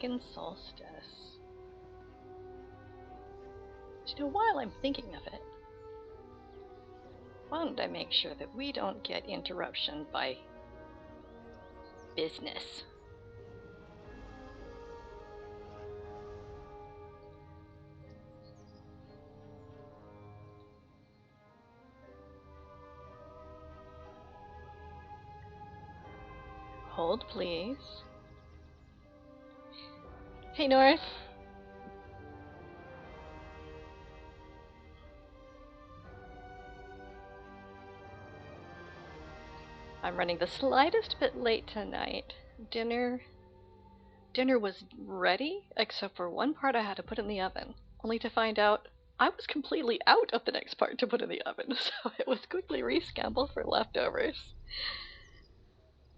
Western Solstice. You know, while I'm thinking of it, why don't I make sure that we don't get interruption by business? Hold, please. Hey, North. I'm running the slightest bit late tonight. Dinner was ready, except for one part I had to put in the oven, only to find out I was completely out of the next part to put in the oven, so it was quickly rescrambled for leftovers.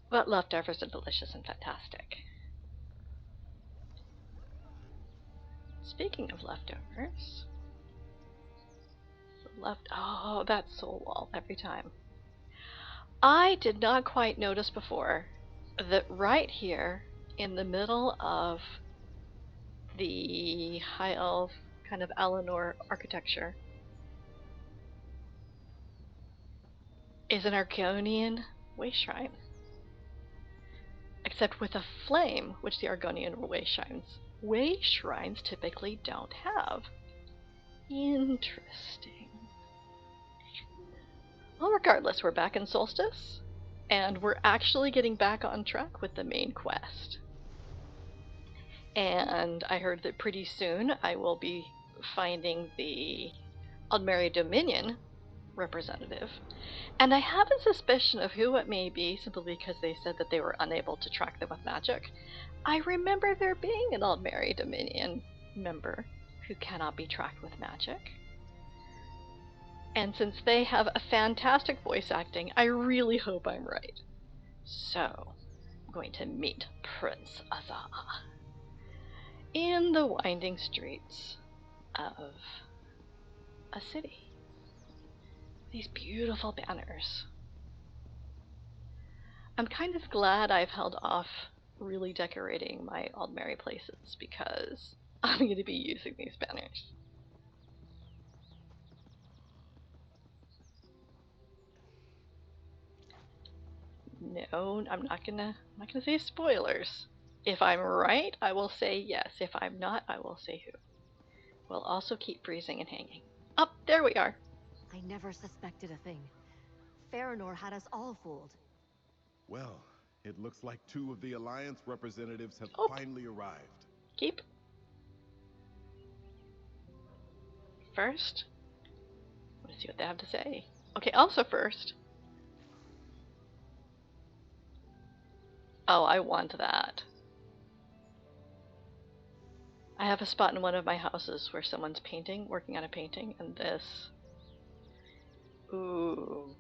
But leftovers are delicious and fantastic. Speaking of leftovers, oh, that soul wall every time. I did not quite notice before that right here in the middle of the High Elf kind of Eleanor architecture is an Argonian way shrine. Except with a flame, which the Argonian way shrines typically don't have. Interesting. Well, regardless, we're back in Solstice, and we're actually getting back on track with the main quest. And I heard that pretty soon I will be finding the Aldmeri Dominion representative. And I have a suspicion of who it may be, simply because they said that they were unable to track them with magic. I remember there being an Aldmeri Dominion member who cannot be tracked with magic. And since they have a fantastic voice acting, I really hope I'm right. So, I'm going to meet Prince Azah in the winding streets of a city. These beautiful banners. I'm kind of glad I've held off really decorating my Aldmeri places because I'm going to be using these banners. No, I'm not gonna say spoilers. If I'm right, I will say yes. If I'm not, I will say who. We'll also keep freezing and hanging. Up, there we are. I never suspected a thing. Farinor had us all fooled. Well, it looks like 2 of the Alliance representatives have finally arrived. Keep. First, let's see what they have to say. Okay, also first. Oh, I want that. I have a spot in one of my houses where someone's working on a painting, and this. Ooh,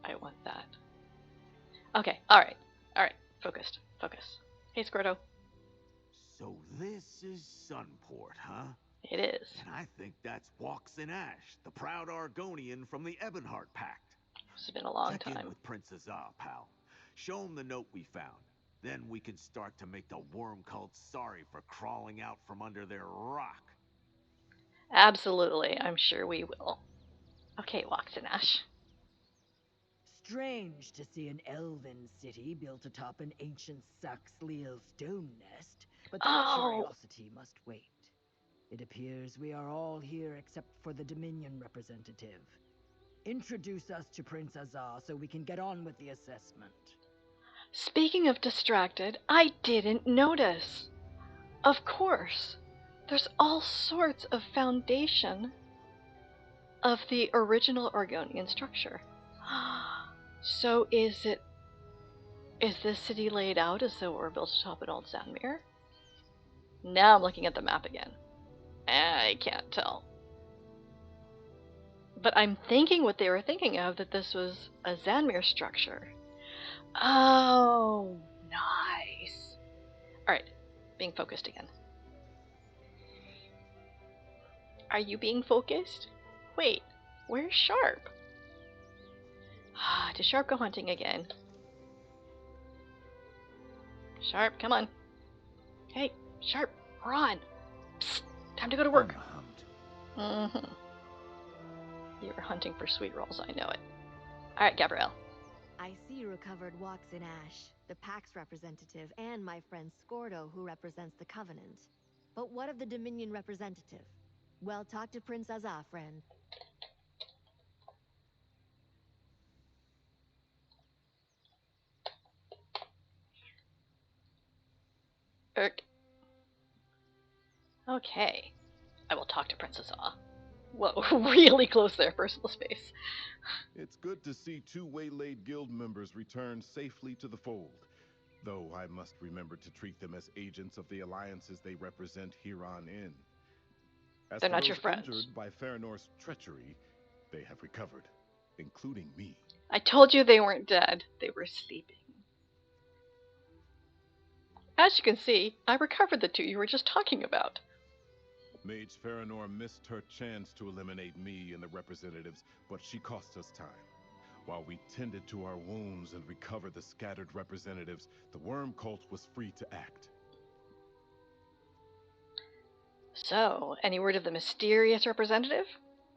I want that. Okay, alright, focus. Hey, Squirto. So this is Sunport, huh? It is. And I think that's Walksin Ash, the proud Argonian from the Ebonheart Pact. It's been a long time. Check in with Prince Azah, pal. Show him the note we found. Then we can start to make the worm cult sorry for crawling out from under their rock. Absolutely, I'm sure we will. Okay, Walksin Ash. Strange to see an elven city built atop an ancient Saxleal stone nest, but that curiosity must wait. It appears we are all here except for the Dominion representative. Introduce us to Prince Azah so we can get on with the assessment. Speaking of distracted, I didn't notice. Of course, there's all sorts of foundation of the original Argonian structure. So is this city laid out as though it were built atop an old Sandmere? Now I'm looking at the map again. I can't tell. But I'm thinking what they were thinking of, that this was a Sandmere structure. Oh, nice. Alright, being focused again. Are you being focused? Wait, where's Sharp? Does Sharp go hunting again? Sharp, come on. Hey, Sharp, we're on. Psst, time to go to On work. the hunt. Mm-hmm. You're hunting for sweet rolls, I know it. Alright, Gabrielle. I see you recovered Waxen Ash, the Pax representative, and my friend Scordo, who represents the Covenant. But what of the Dominion representative? Well, talk to Prince Azah, friend. Okay. I will talk to Princess Ah. Whoa, really close there, personal space. It's good to see two waylaid guild members return safely to the fold, though I must remember to treat them as agents of the alliances they represent here on in. As They're for not those your friends. injured by Faranor's treachery, they have recovered, including me. I told you they weren't dead. They were sleeping. As you can see, I recovered the two you were just talking about. Mage Faranor missed her chance to eliminate me and the representatives, but she cost us time. While we tended to our wounds and recovered the scattered representatives, the worm cult was free to act. So, any word of the mysterious representative?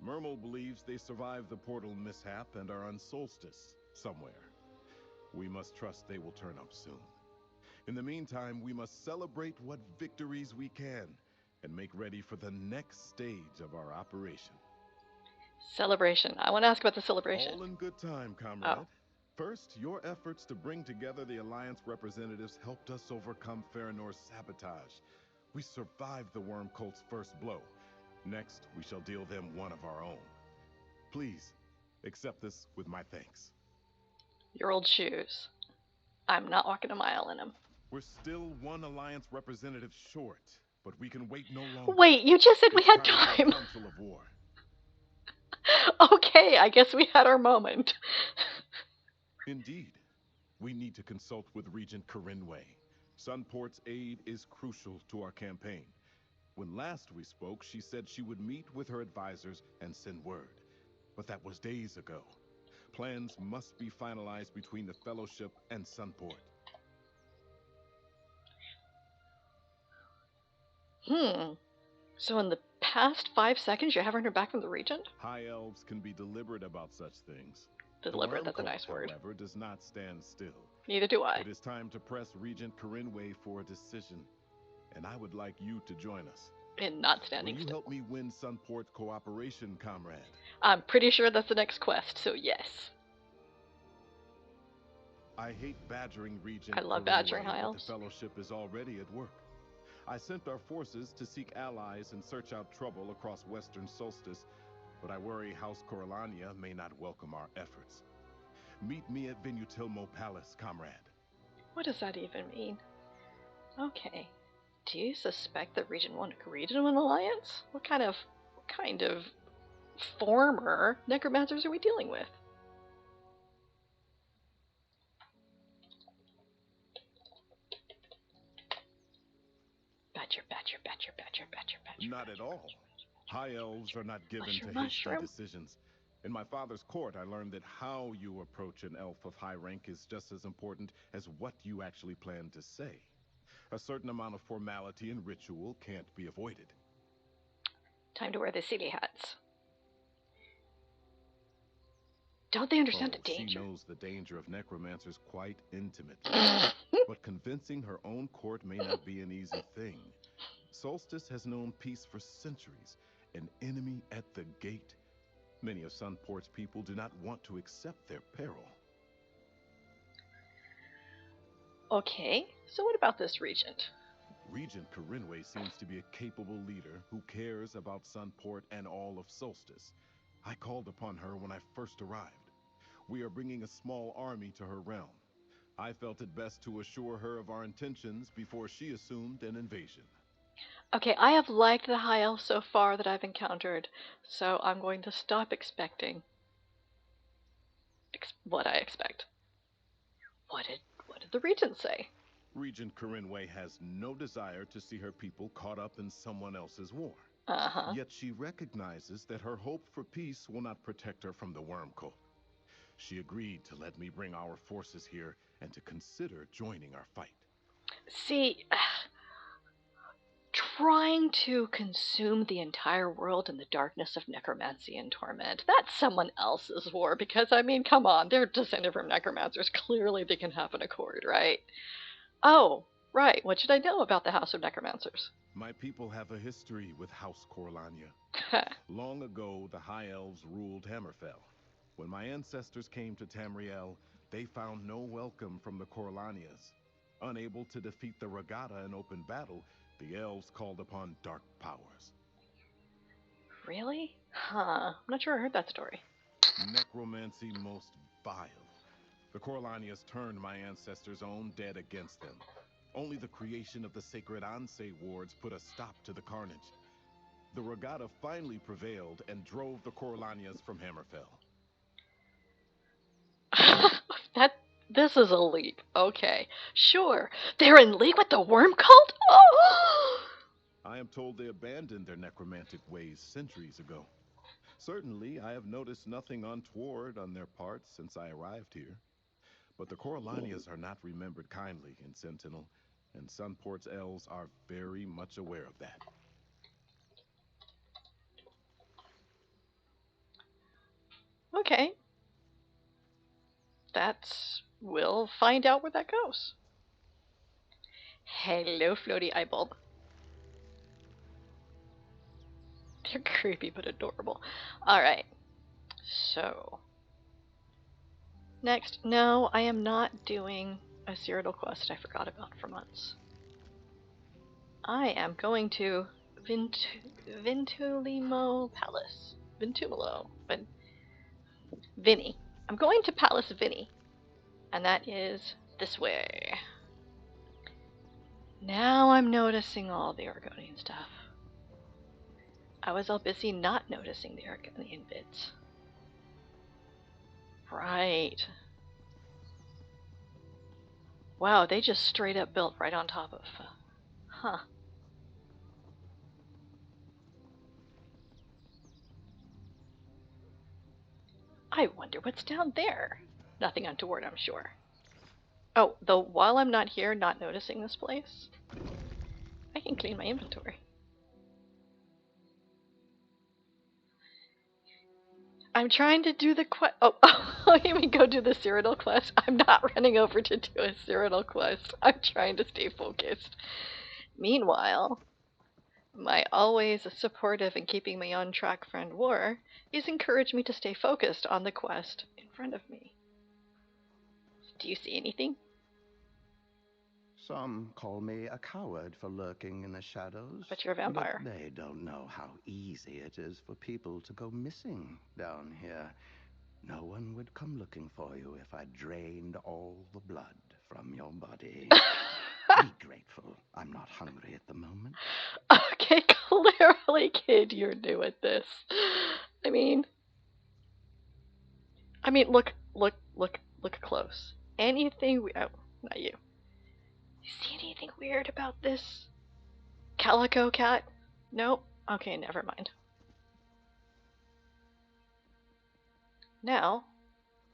Mermal believes they survived the portal mishap and are on Solstice, somewhere. We must trust they will turn up soon. In the meantime, we must celebrate what victories we can and make ready for the next stage of our operation. Celebration. I want to ask about the celebration. All in good time, comrade. Oh. First, your efforts to bring together the Alliance representatives helped us overcome Faranor's sabotage. We survived the worm cult's first blow. Next, we shall deal them one of our own. Please, accept this with my thanks. Your old shoes. I'm not walking a mile in them. We're still one Alliance representative short, but we can wait no longer. Wait, you just said we had It's time for a time. Council of War. Okay, I guess we had our moment. Indeed. We need to consult with Regent Corinway. Sunport's aid is crucial to our campaign. When last we spoke, she said she would meet with her advisors and send word. But that was days ago. Plans must be finalized between the Fellowship and Sunport. So in the past 5 seconds, you haven't heard back from the Regent? High elves can be deliberate about such things. Deliberate, that's a The worm nice cult, word. however, does not stand still. Neither do I. It is time to press Regent Corinway for a decision, and I would like you to join us. In not Will standing you still. help me win Sunport's cooperation, comrade? I'm pretty sure that's the next quest, so yes. I hate badgering Regent I love Corinway, badgering high but elves. the Fellowship is already at work. I sent our forces to seek allies and search out trouble across Western Solstice, but I worry House Corellania may not welcome our efforts. Meet me at Venutilmo Palace, comrade. What does that even mean? Okay. Do you suspect the Regent won't agree to an alliance? What kind of former necromancers are we dealing with? Badger. Not at all. High elves are not given to hasty Mushroom. decisions. In my father's court, I learned that how you approach an elf of high rank is just as important as what you actually plan to say. A certain amount of formality and ritual can't be avoided. Time to wear the city hats. Don't they understand the danger? She knows the danger of necromancers quite intimately. But convincing her own court may not be an easy thing. Solstice has known peace for centuries. An enemy at the gate. Many of Sunport's people do not want to accept their peril. Okay, so what about this Regent? Regent Corinway seems to be a capable leader who cares about Sunport and all of Solstice. I called upon her when I first arrived. We are bringing a small army to her realm. I felt it best to assure her of our intentions before she assumed an invasion. Okay, I have liked the high elf so far that I've encountered, so I'm going to stop expecting what I expect. What did the Regent say? Regent Corinway has no desire to see her people caught up in someone else's war. Uh-huh. Yet she recognizes that her hope for peace will not protect her from the worm cult. She agreed to let me bring our forces here and to consider joining our fight. See, trying to consume the entire world in the darkness of necromancy and torment. That's someone else's war, because, I mean, come on, they're descended from necromancers. Clearly they can have an accord, right? Oh, right, what should I know about the House of Necromancers? My people have a history with House Corlania. Long ago, the High Elves ruled Hammerfell. When my ancestors came to Tamriel, they found no welcome from the Corlanias. Unable to defeat the Regatta in open battle, the elves called upon dark powers. Really? Huh. I'm not sure I heard that story. Necromancy most vile. The Corlanias turned my ancestors' own dead against them. Only the creation of the sacred Anse wards put a stop to the carnage. The Regatta finally prevailed and drove the Corlanias from Hammerfell. This is a leap. Okay. Sure. They're in league with the worm cult? Oh! I am told they abandoned their necromantic ways centuries ago. Certainly, I have noticed nothing untoward on their part since I arrived here. But the Corlanias are not remembered kindly in Sentinel, and Sunport's elves are very much aware of that. Okay. We'll find out where that goes. Hello, floaty eyeball. They're creepy but adorable. Alright. So. Next. No, I am not doing a Cyrodiil quest I forgot about for months. I am going to Vintulimo Palace. Vintumolo. Vinny. I'm going to Palace Vinny. And that is this way. Now I'm noticing all the Argonian stuff. I was all busy not noticing the Argonian bits. Right. Wow, they just straight up built right on top of... Huh. I wonder what's down there. Nothing untoward, I'm sure. Oh, though while I'm not here, not noticing this place, I can clean my inventory. I'm trying to do the quest. Oh, you mean go do the Cyrodiil quest? I'm not running over to do a Cyrodiil quest. I'm trying to stay focused. Meanwhile, my always supportive and keeping me on track friend War is encouraged me to stay focused on the quest in front of me. Do you see anything? Some call me a coward for lurking in the shadows. But you're a vampire. But they don't know how easy it is for people to go missing down here. No one would come looking for you if I drained all the blood from your body. Be grateful. I'm not hungry at the moment. Okay, clearly, kid, you're new at this. I mean, look close. Anything oh, not you. You see anything weird about this calico cat? Nope. Okay, never mind. Now,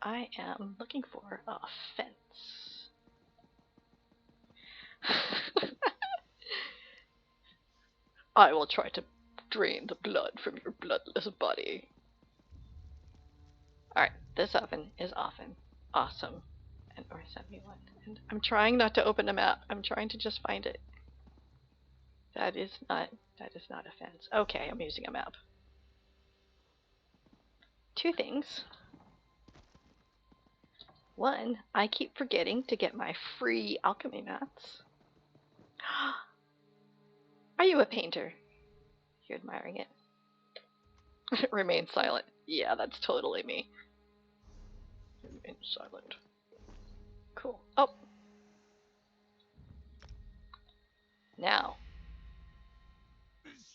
I am looking for a fence. I will try to drain the blood from your bloodless body. Alright, this oven is awesome. And or 71. And I'm trying not to open a map. I'm trying to just find it. That is not a fence. Okay, I'm using a map. Two things. One, I keep forgetting to get my free alchemy mats. Are you a painter? You're admiring it. Remain silent. Yeah, that's totally me. Remain silent. Cool. Oh. Now.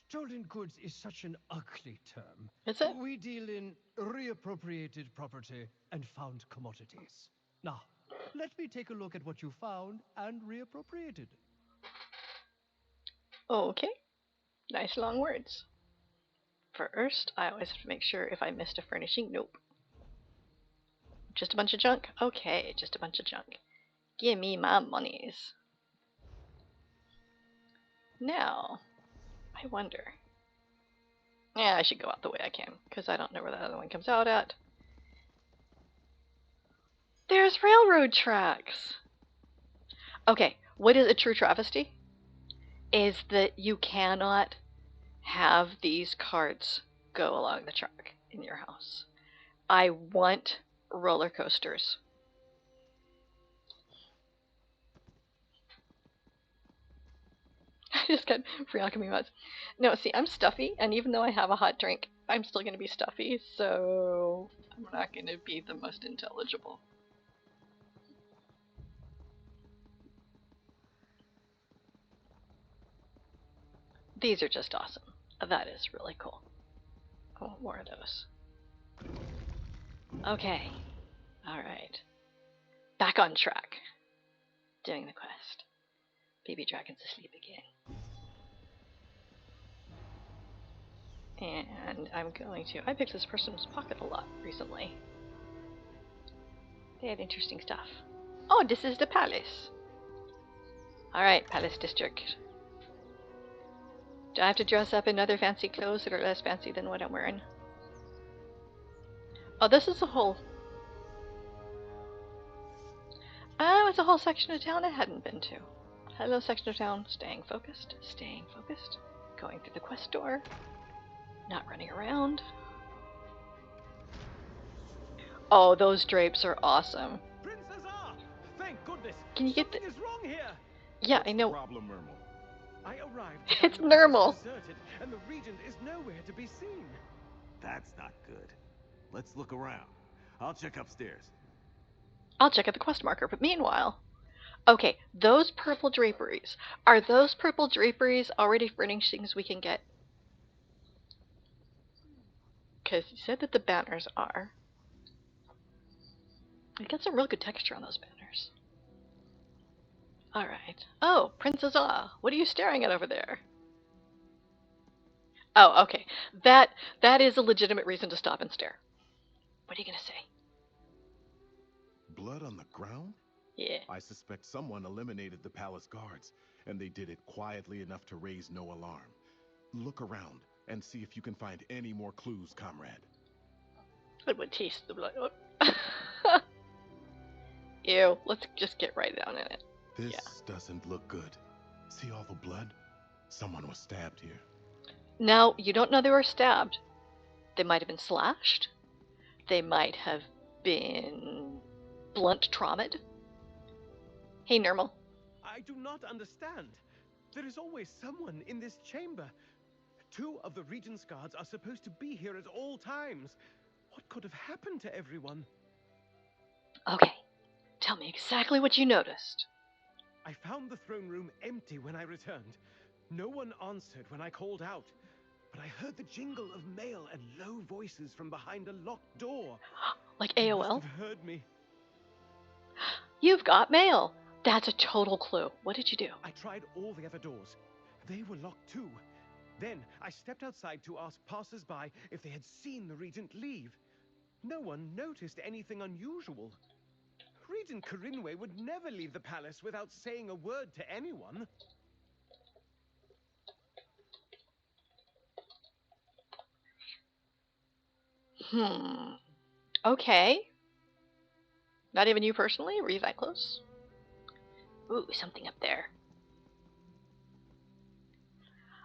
Stolen goods is such an ugly term. Is it? We deal in reappropriated property and found commodities. Now, let me take a look at what you found and reappropriated. Okay. Nice long words. First, I always have to make sure if I missed a furnishing. Nope. Just a bunch of junk? Okay, just a bunch of junk. Give me my monies. Now, I wonder. Yeah, I should go out the way I came, because I don't know where the other one comes out at. There's railroad tracks! Okay, what is a true travesty? Is that you cannot have these carts go along the track in your house. I want roller coasters. I just got free alchemy mods. No, see, I'm stuffy, and even though I have a hot drink, I'm still going to be stuffy, so I'm not going to be the most intelligible. These are just awesome. That is really cool. I want more of those. Okay. Alright. Back on track. Doing the quest. Baby dragon's asleep again. And I'm going to... I picked this person's pocket a lot recently. They had interesting stuff. Oh, this is the palace. Alright, palace district. Do I have to dress up in other fancy clothes that are less fancy than what I'm wearing? Oh, this is a whole... Oh, it's a whole section of town I hadn't been to. Hello, section of town. Staying focused. Staying focused. Going through the quest door. Not running around. Oh, those drapes are awesome. Princess Ah! Thank goodness! Can you get the... Something is wrong here! Yeah, I know. Problem, Mermal? I arrived. It's normal. Deserted, and the regent is nowhere to be seen. That's not good. Let's look around. I'll check upstairs. I'll check out the quest marker, but meanwhile... Okay, those purple draperies. Are those purple draperies already furnishings we can get? Because you said that the banners are. You got some real good texture on those banners. Alright. Oh, Princess Ah, what are you staring at over there? Oh, okay. That is a legitimate reason to stop and stare. What are you gonna say? Blood on the ground? Yeah. I suspect someone eliminated the palace guards, and they did it quietly enough to raise no alarm. Look around and see if you can find any more clues, comrade. I would taste the blood. Oh. Ew, let's just get right down in it. This doesn't look good. See all the blood? Someone was stabbed here. Now, you don't know they were stabbed. They might have been slashed. They might have been blunt traumatized. Hey, Normal. I do not understand. There is always someone in this chamber. 2 of the regent's guards are supposed to be here at all times. What could have happened to everyone? Okay, tell me exactly what you noticed. I found the throne room empty when I returned. No one answered when I called out. But I heard the jingle of mail and low voices from behind a locked door. Like You AOL? must have heard me. You've got mail. That's a total clue. What did you do? I tried all the other doors. They were locked too. Then I stepped outside to ask passers-by if they had seen the regent leave. No one noticed anything unusual. Regent Corinway would never leave the palace without saying a word to anyone. Okay. Not even you personally? Were you that close? Ooh, something up there.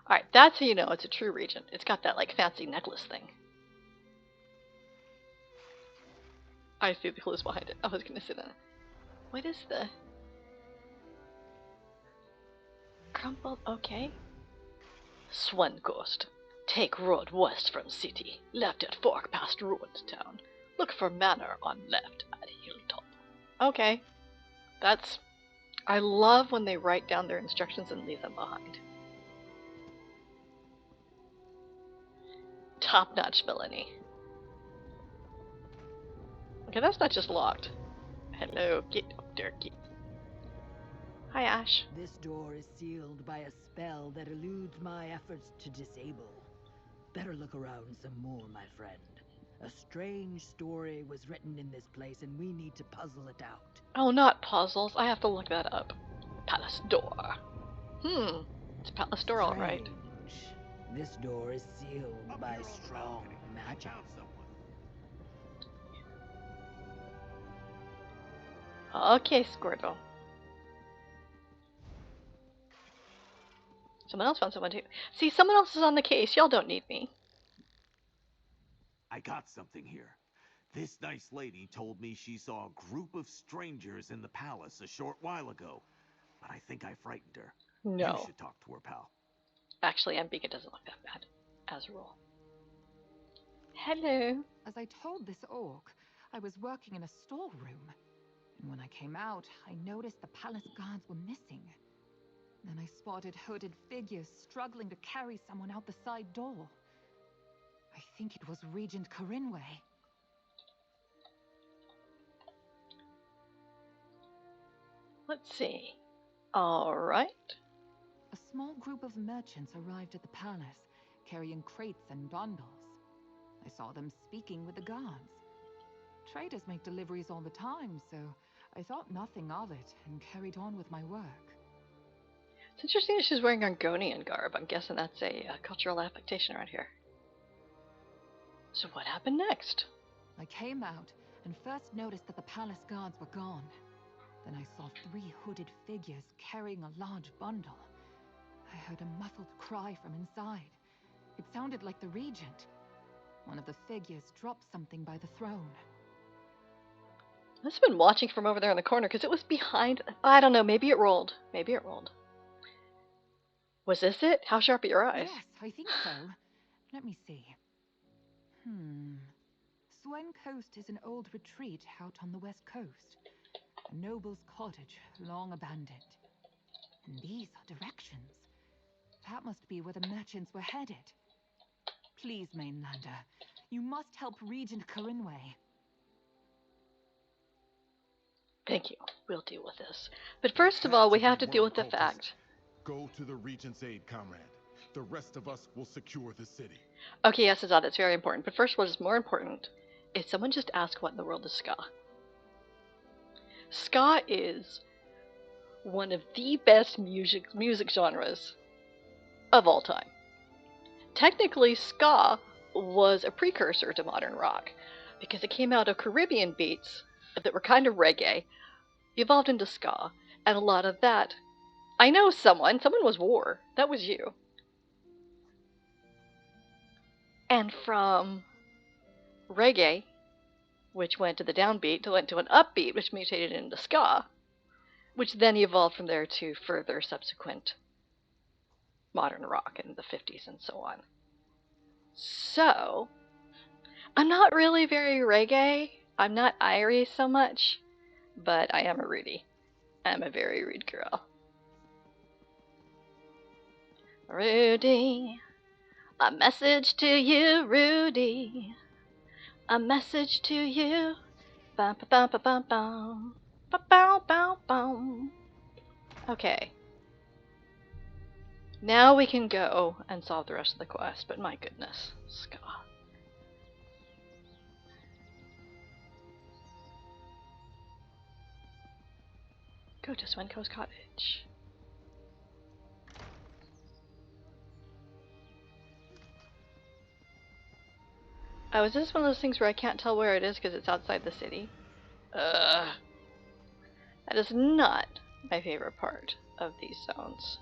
Alright, that's how you know it's a true regent. It's got that, like, fancy necklace thing. I see the clues behind it. I was gonna say that. What is the... Crumpled? Okay. Swan Ghost. Take road west from city. Left at fork past ruined town. Look for manor on left at hilltop. Okay. That's... I love when they write down their instructions and leave them behind. Top-notch villainy. Okay, that's not just locked. Hello, get up there, kid. Hi, Ash. This door is sealed by a spell that eludes my efforts to disable. Better look around some more, my friend. A strange story was written in this place, and we need to puzzle it out. Oh, not puzzles. I have to look that up. Palace door. It's a palace door, alright. Strange. This door is sealed Up by here on the strong balcony. magic. Found someone. Okay, Squirtle. Someone else found someone too. See, someone else is on the case. Y'all don't need me. I got something here. This nice lady told me she saw a group of strangers in the palace a short while ago, but I think I frightened her. No. You should talk to her, pal. Actually, Ambika doesn't look that bad, as a rule. Hello. As I told this orc, I was working in a storeroom, and when I came out, I noticed the palace guards were missing. Then I spotted hooded figures struggling to carry someone out the side door. I think it was Regent Corinway. Let's see. All right. A small group of merchants arrived at the palace, carrying crates and bundles. I saw them speaking with the guards. Traders make deliveries all the time, so I thought nothing of it and carried on with my work. It's interesting that she's wearing Argonian garb. I'm guessing that's a cultural affectation around here. So what happened next? I came out and first noticed that the palace guards were gone. Then I saw 3 hooded figures carrying a large bundle. I heard a muffled cry from inside. It sounded like the regent. One of the figures dropped something by the throne. I've been watching from over there in the corner because it was behind. I don't know. Maybe it rolled. Maybe it rolled. Was this it? How sharp are your eyes? Yes, I think so. Let me see. Swen Coast is an old retreat out on the west coast. A noble's cottage, long abandoned. And these are directions. That must be where the merchants were headed. Please, Mainlander, you must help Regent Corinway. Thank you. We'll deal with this. But first of all, we have to deal with the fact. Go to the Regent's aid, comrade. The rest of us will secure the city. Okay, yes, Azad, it's very important. But first, what is more important is someone just ask what in the world is ska. Ska is one of the best music genres of all time. Technically, ska was a precursor to modern rock because it came out of Caribbean beats that were kind of reggae, evolved into ska, and a lot of that. I know someone was War. That was you. And from reggae, which went to the downbeat, went to an upbeat, which mutated into ska, which then evolved from there to further subsequent modern rock in the 50s and so on. So, I'm not really very reggae. I'm not Irie so much, but I am a Rudy. I'm a very rude girl. Rudy, a message to you, Rudy. A message to you. Bum, bum, bum, bum, bum. Ba-bow, bow, bow. Okay. Now we can go and solve the rest of the quest, but my goodness, Ska. Go to Swenko's cottage. Oh, is this one of those things where I can't tell where it is because it's outside the city? That is not my favorite part of these zones.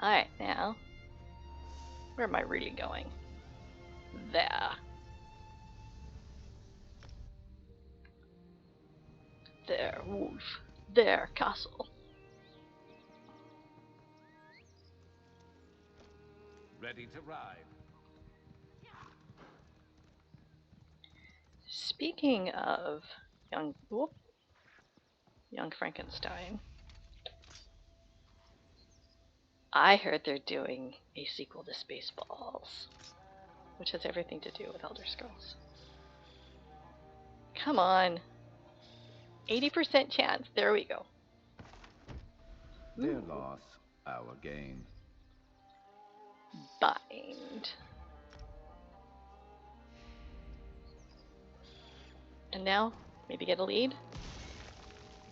Alright, now. Where am I really going? There. There, wolf. There, castle. Ready to ride. Speaking of young Frankenstein, I heard they're doing a sequel to Spaceballs, which has everything to do with Elder Scrolls. Come on. 80% chance. There we go. Their Ooh. loss, our gain. Bind. And now, maybe get a lead?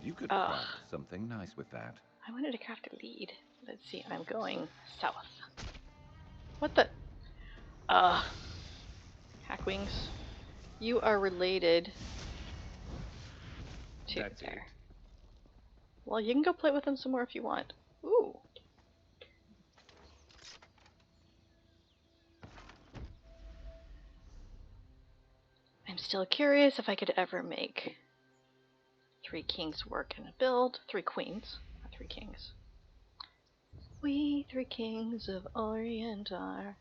You could Ugh. craft something nice with that. I wanted to craft a lead. Let's see, I'm going south. What the? Hackwings. You are related to That's there. it. Well, you can go play with them some more if you want. Ooh. I'm still curious if I could ever make 3 kings work in a build. 3 queens, not 3 kings. We 3 kings of Orient are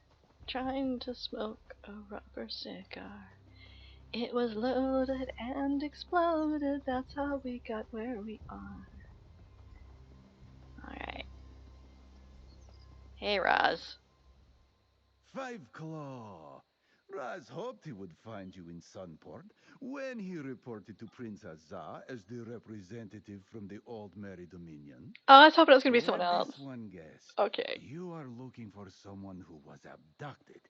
trying to smoke a rubber cigar. It was loaded and exploded, that's how we got where we are. Alright. Hey, Raz. Five Claw. Raz hoped he would find you in Sunport when he reported to Prince Azah as the representative from the Old Merry Dominion. Oh, I was hoping it was going to be someone Let else. this one guess. Okay. You are looking for someone who was abducted.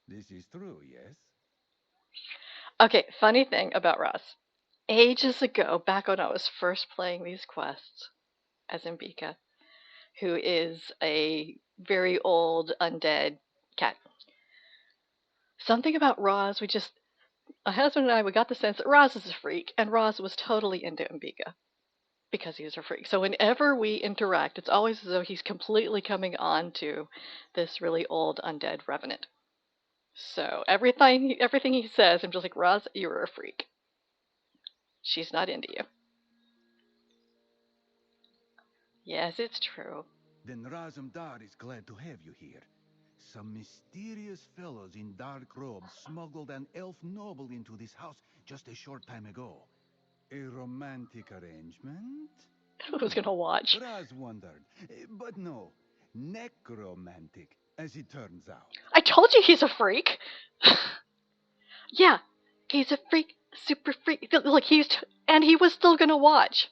This is true, yes? Okay, funny thing about Raz. Ages ago, back when I was first playing these quests as Mbika, who is a very old undead cat. Something about Roz, my husband and I, we got the sense that Roz is a freak, and Roz was totally into Mbika because he was a freak. So whenever we interact, it's always as though he's completely coming on to this really old undead revenant. So everything he says, I'm just like, Roz, you're a freak. She's not into you. Yes, it's true. Then Razumdar is glad to have you here. Some mysterious fellows in dark robes smuggled an elf noble into this house just a short time ago. A romantic arrangement? Who's gonna watch? Raz wondered, but no, necromantic, as it turns out. I told you he's a freak. Yeah, he's a freak, super freak. Look, and he was still gonna watch.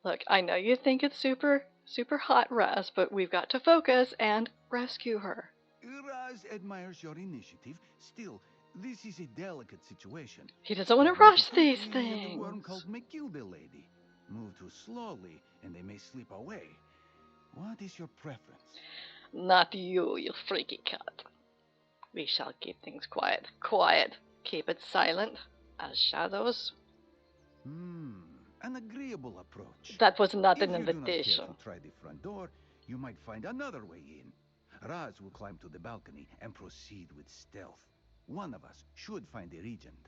Look, I know you think it's super hot, Raz, but we've got to focus and rescue her. Raz admires your initiative. Still, this is a delicate situation. He doesn't want to rush these things. The worm cult may kill the lady. Move too slowly, and they may slip away. What is your preference? Not you, you freaky cat. We shall keep things quiet. Quiet. Keep it silent, as shadows. An agreeable approach. That was not an If you invitation. do not care to try the front door, you might find another way in. Raz will climb to the balcony and proceed with stealth. One of us should find the regent.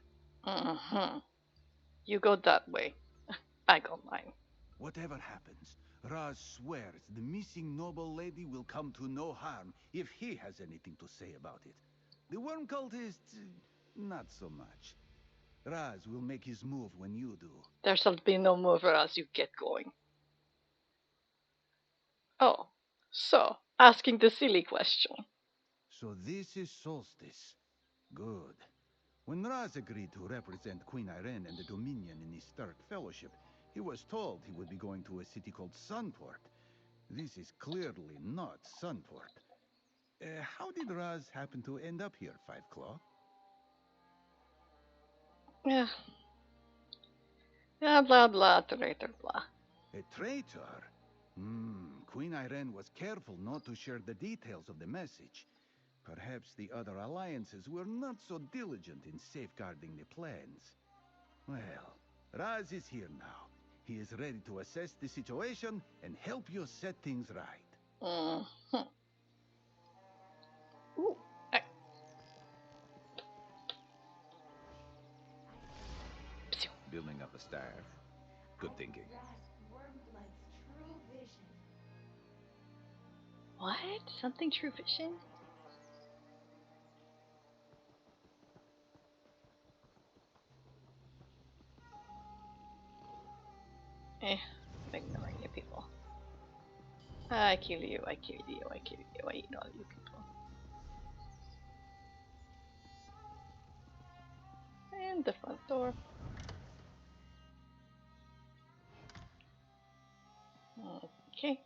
You go that way. I go mine. Whatever happens, Raz swears the missing noble lady will come to no harm if he has anything to say about it. The worm cultists, not so much. Raz will make his move when you do. There shall be no more for us, you get going. Oh, so, asking the silly question. So this is Solstice. Good. When Raz agreed to represent Queen Irene and the Dominion in his third fellowship, he was told he would be going to a city called Sunport. This is clearly not Sunport. How did Raz happen to end up here, Five Claw? Yeah. Blah blah, traitor, blah. A traitor? Queen Irene was careful not to share the details of the message. Perhaps the other alliances were not so diligent in safeguarding the plans. Well, Raz is here now. He is ready to assess the situation and help you set things right. Ooh. Building up a staff. Good thinking. What? Something true vision? I'm ignoring you people. I kill you, I kill you, I kill you, I eat all you people. And the front door. Okay.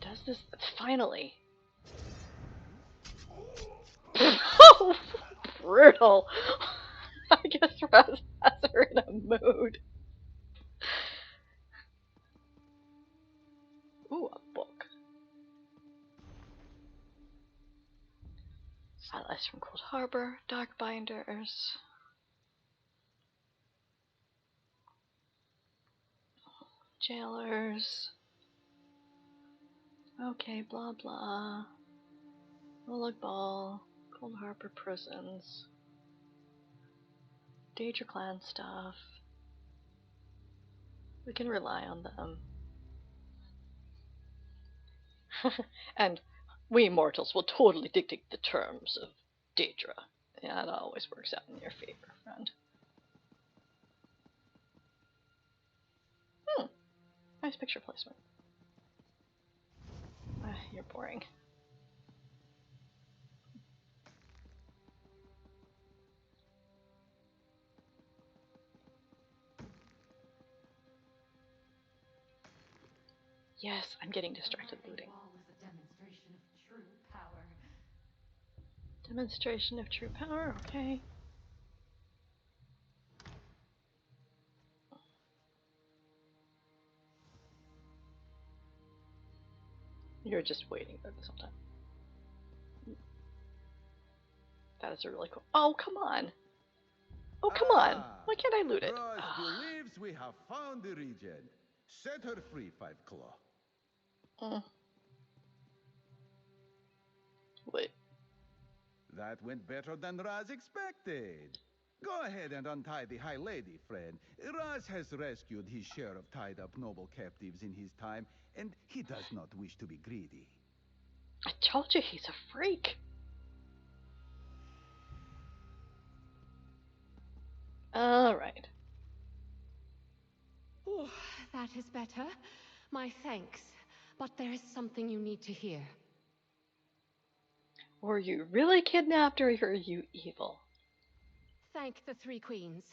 Does this finally? brutal. I guess Raz has her in a mood. Ooh, a book. Silas from Cold Harbor, Dark Binders. Jailers. Okay, blah blah. Mullig Ball. Cold Harbor prisons. Daedra Clan stuff. We can rely on them. And we mortals will totally dictate the terms of Daedra. Yeah, it always works out in your favor, friend. Nice picture placement. You're boring. Yes, I'm getting distracted looting. Demonstration of true power, okay. You're just waiting for this whole time. That is a really cool. Oh, come on! Oh, come on! Why can't I loot it? Roz believes we have found the regent. Set her free, Five Claw. Wait. That went better than Raz expected. Go ahead and untie the High Lady, friend. Raz has rescued his share of tied-up noble captives in his time, and he does not wish to be greedy. I told you he's a freak. Alright. Oh, that is better. My thanks. But there is something you need to hear. Were you really kidnapped, or are you evil? Thank the Three Queens.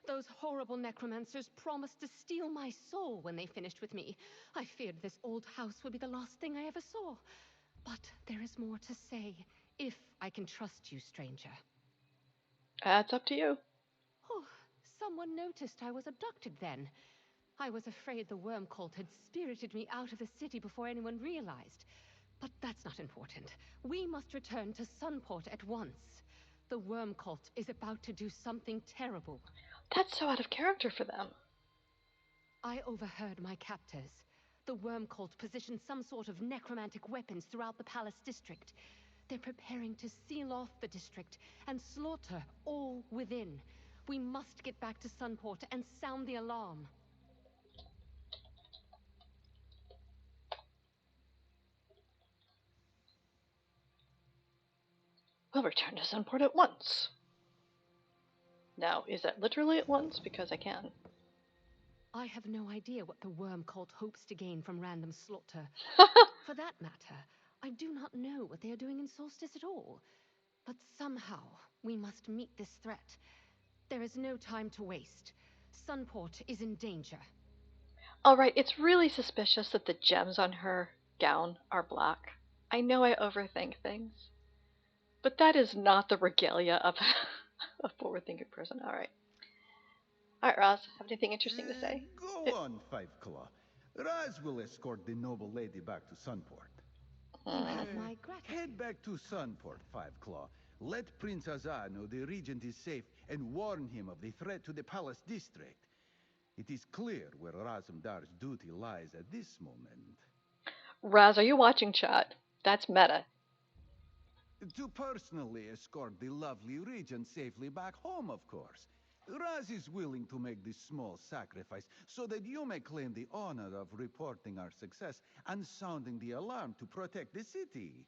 Those horrible necromancers promised to steal my soul when they finished with me. I feared this old house would be the last thing I ever saw. But there is more to say, if I can trust you, stranger. That's up to you. Oh, someone noticed I was abducted then. I was afraid the worm cult had spirited me out of the city before anyone realized. But that's not important. We must return to Sunport at once. The worm cult is about to do something terrible. That's so out of character for them. I overheard my captors. The worm cult positioned some sort of necromantic weapons throughout the palace district. They're preparing to seal off the district and slaughter all within. We must get back to Sunport and sound the alarm. We'll return to Sunport at once. Now, is that literally at once? Because I can. I have no idea what the worm cult hopes to gain from random slaughter. For that matter, I do not know what they are doing in Solstice at all. But somehow, we must meet this threat. There is no time to waste. Sunport is in danger. Alright, it's really suspicious that the gems on her gown are black. I know I overthink things. But that is not the regalia of a forward-thinking person. Alright. Alright, Roz, have anything interesting to say? Go on, Five Claw. Raz will escort the noble lady back to Sunport. You have my gratitude. Head back to Sunport, Five Claw. Let Prince Azar know the regent is safe and warn him of the threat to the palace district. It is clear where Razumdar's duty lies at this moment. Raz, are you watching chat? That's meta. To personally escort the lovely regent safely back home, of course. Raz is willing to make this small sacrifice so that you may claim the honor of reporting our success and sounding the alarm to protect the city.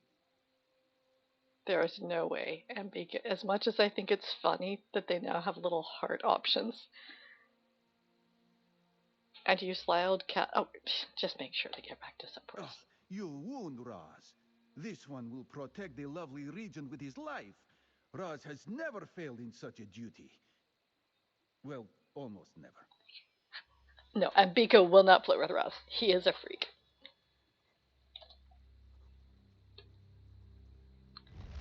There is no way. And as much as I think it's funny that they now have little heart options. And you slide cat. Oh, just make sure to get back to Sunport. Oh, you wound Raz. This one will protect the lovely regent with his life. Raz has never failed in such a duty. Well, almost never. No, and Biko will not flirt with Raz. He is a freak.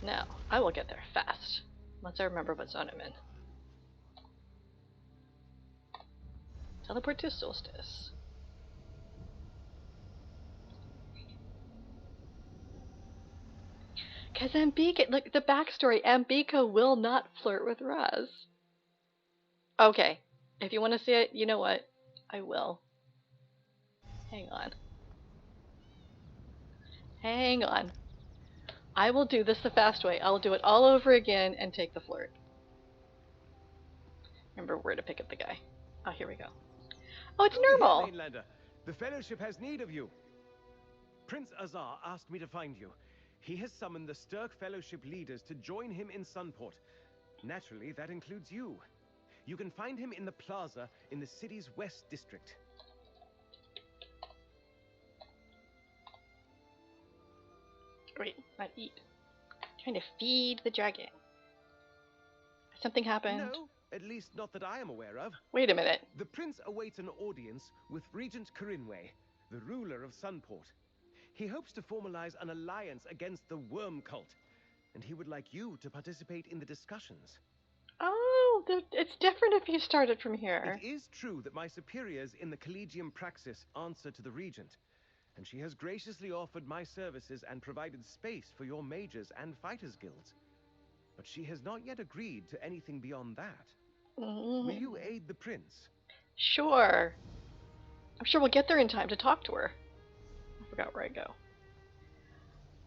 Now, I will get there fast. Once I remember what zone I'm in. Teleport to Solstice. Because Ambika, look, the backstory, Ambika will not flirt with Raz. Okay, if you want to see it, you know what? I will. Hang on. Hang on. I will do this the fast way. I'll do it all over again and take the flirt. Remember where to pick up the guy. Oh, here we go. Oh, it's Over here, Normal. Mainlander. The Fellowship has need of you. Prince Azar asked me to find you. He has summoned the Stirk Fellowship leaders to join him in Sunport. Naturally, that includes you. You can find him in the plaza in the city's west district. Wait, not eat. Trying to feed the dragon. Something happened. No, at least not that I am aware of. Wait a minute. The prince awaits an audience with Regent Corinway, the ruler of Sunport. He hopes to formalize an alliance against the worm cult, and he would like you to participate in the discussions. Oh, it's different if you started from here. It is true that my superiors in the Collegium Praxis answer to the Regent, and she has graciously offered my services and provided space for your mages and fighters guilds. But she has not yet agreed to anything beyond that. Will you aid the prince? Sure. I'm sure we'll get there in time to talk to her. I forgot where I go.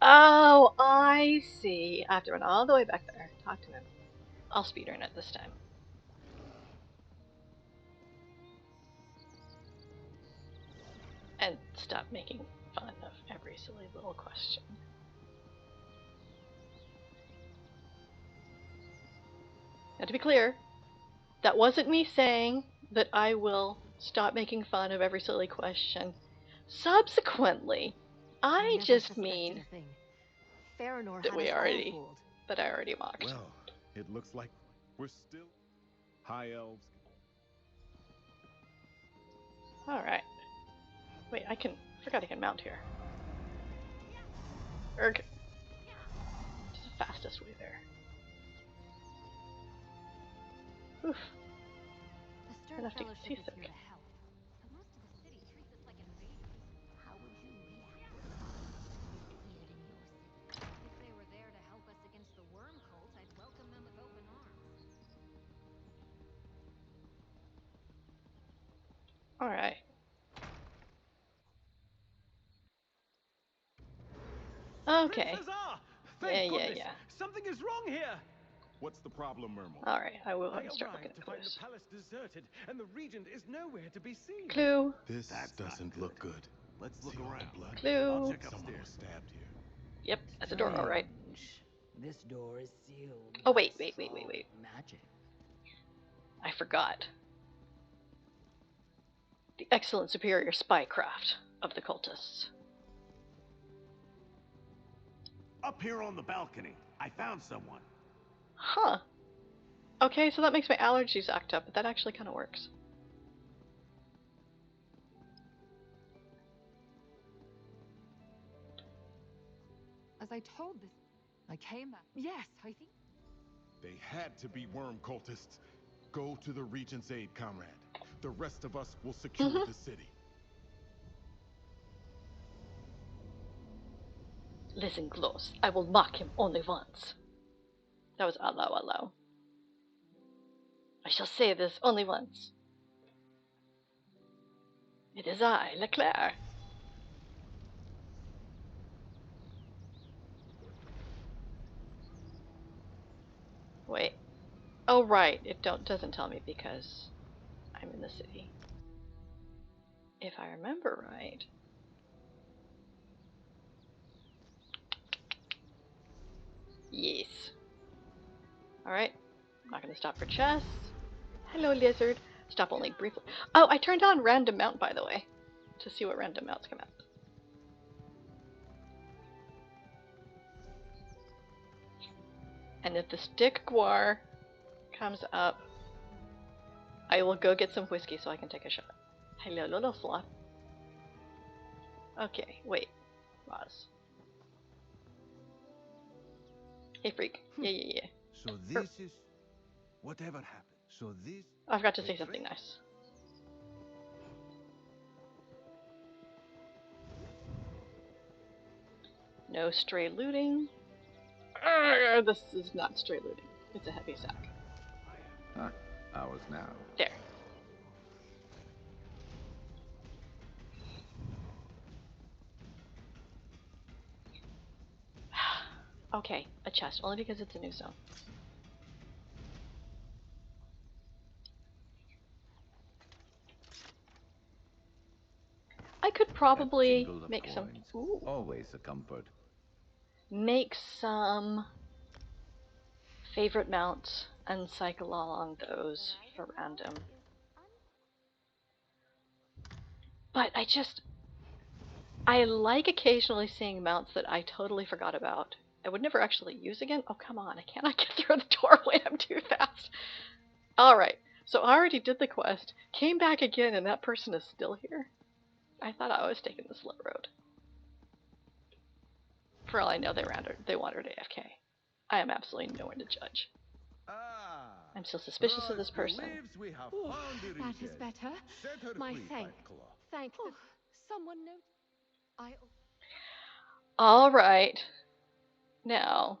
Oh, I see. I have to run all the way back there. Talk to him. I'll speedrun it this time. And stop making fun of every silly little question. Now, to be clear, that wasn't me saying that I will stop making fun of every silly question. Subsequently, I just mean that I already mocked. Well, it looks like we're still high elves. Alright. Wait, forgot I can mount here. Erg. What's the fastest way there? Oof. The Stirk Fellowship is here to help, but most of the city treats us like invaders. How would you react if appeared in your city? If they were there to help us against the worm cult, I'd welcome them with open arms. Alright. Okay. Yeah. Something is wrong here. What's the problem, Mermal? Alright, I will I start arrived looking to at find this. the palace deserted, and the regent is nowhere to be seen. Clue. This doesn't look good. Let's look See all around. the blood? Clue. I'll check Someone upstairs. was stabbed here. Yep, that's a door, alright. This door is sealed. Oh, by wait. strong magic. I forgot. The excellent superior spycraft of the cultists. Up here on the balcony, I found someone. Huh. Okay, so that makes my allergies act up, but that actually kind of works. As I told this, I came back. Yes, I think. They had to be worm cultists. Go to the Regent's aid, comrade. The rest of us will secure the city. Listen close. I will mock him only once. That was allow. I shall say this only once. It is I, Leclerc. Wait. Oh, right. It doesn't tell me because I'm in the city. If I remember right. Yes. Alright. I'm not going to stop for chests. Hello, lizard. Stop only briefly. Oh, I turned on random mount, by the way, to see what random mounts come out. And if the stick guar comes up, I will go get some whiskey so I can take a shot. Hello, little sloth. Okay, wait. Roz. Hey, freak. Yeah. So this is whatever happened. So this I forgot to say something nice. No stray looting. This is not stray looting. It's a heavy sack. Ours now. There. Okay, a chest, only because it's a new zone. I could probably make some. Ooh. Always a comfort. Make some favorite mounts and cycle along those for random. But I like occasionally seeing mounts that I totally forgot about. I would never actually use again. Oh, come on, I cannot get through the doorway, I'm too fast. Alright, so I already did the quest, came back again, and that person is still here. I thought I was taking the slow road. For all I know, they wandered AFK. I am absolutely no one to judge. I'm still suspicious of this person. Ooh, that is better. My thank. Someone knows. Alright. Now.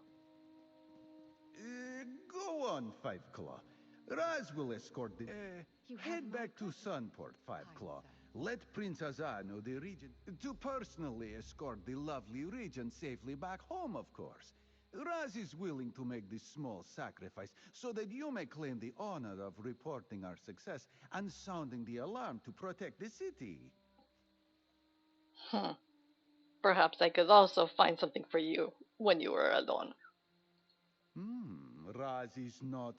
Go on, Five Claw. Raz will escort the... head back to Sunport, Five Claw. Let Prince Azar know the regent... To personally escort the lovely regent safely back home, of course. Raz is willing to make this small sacrifice so that you may claim the honor of reporting our success and sounding the alarm to protect the city. Perhaps I could also find something for you when you were alone. Raz is not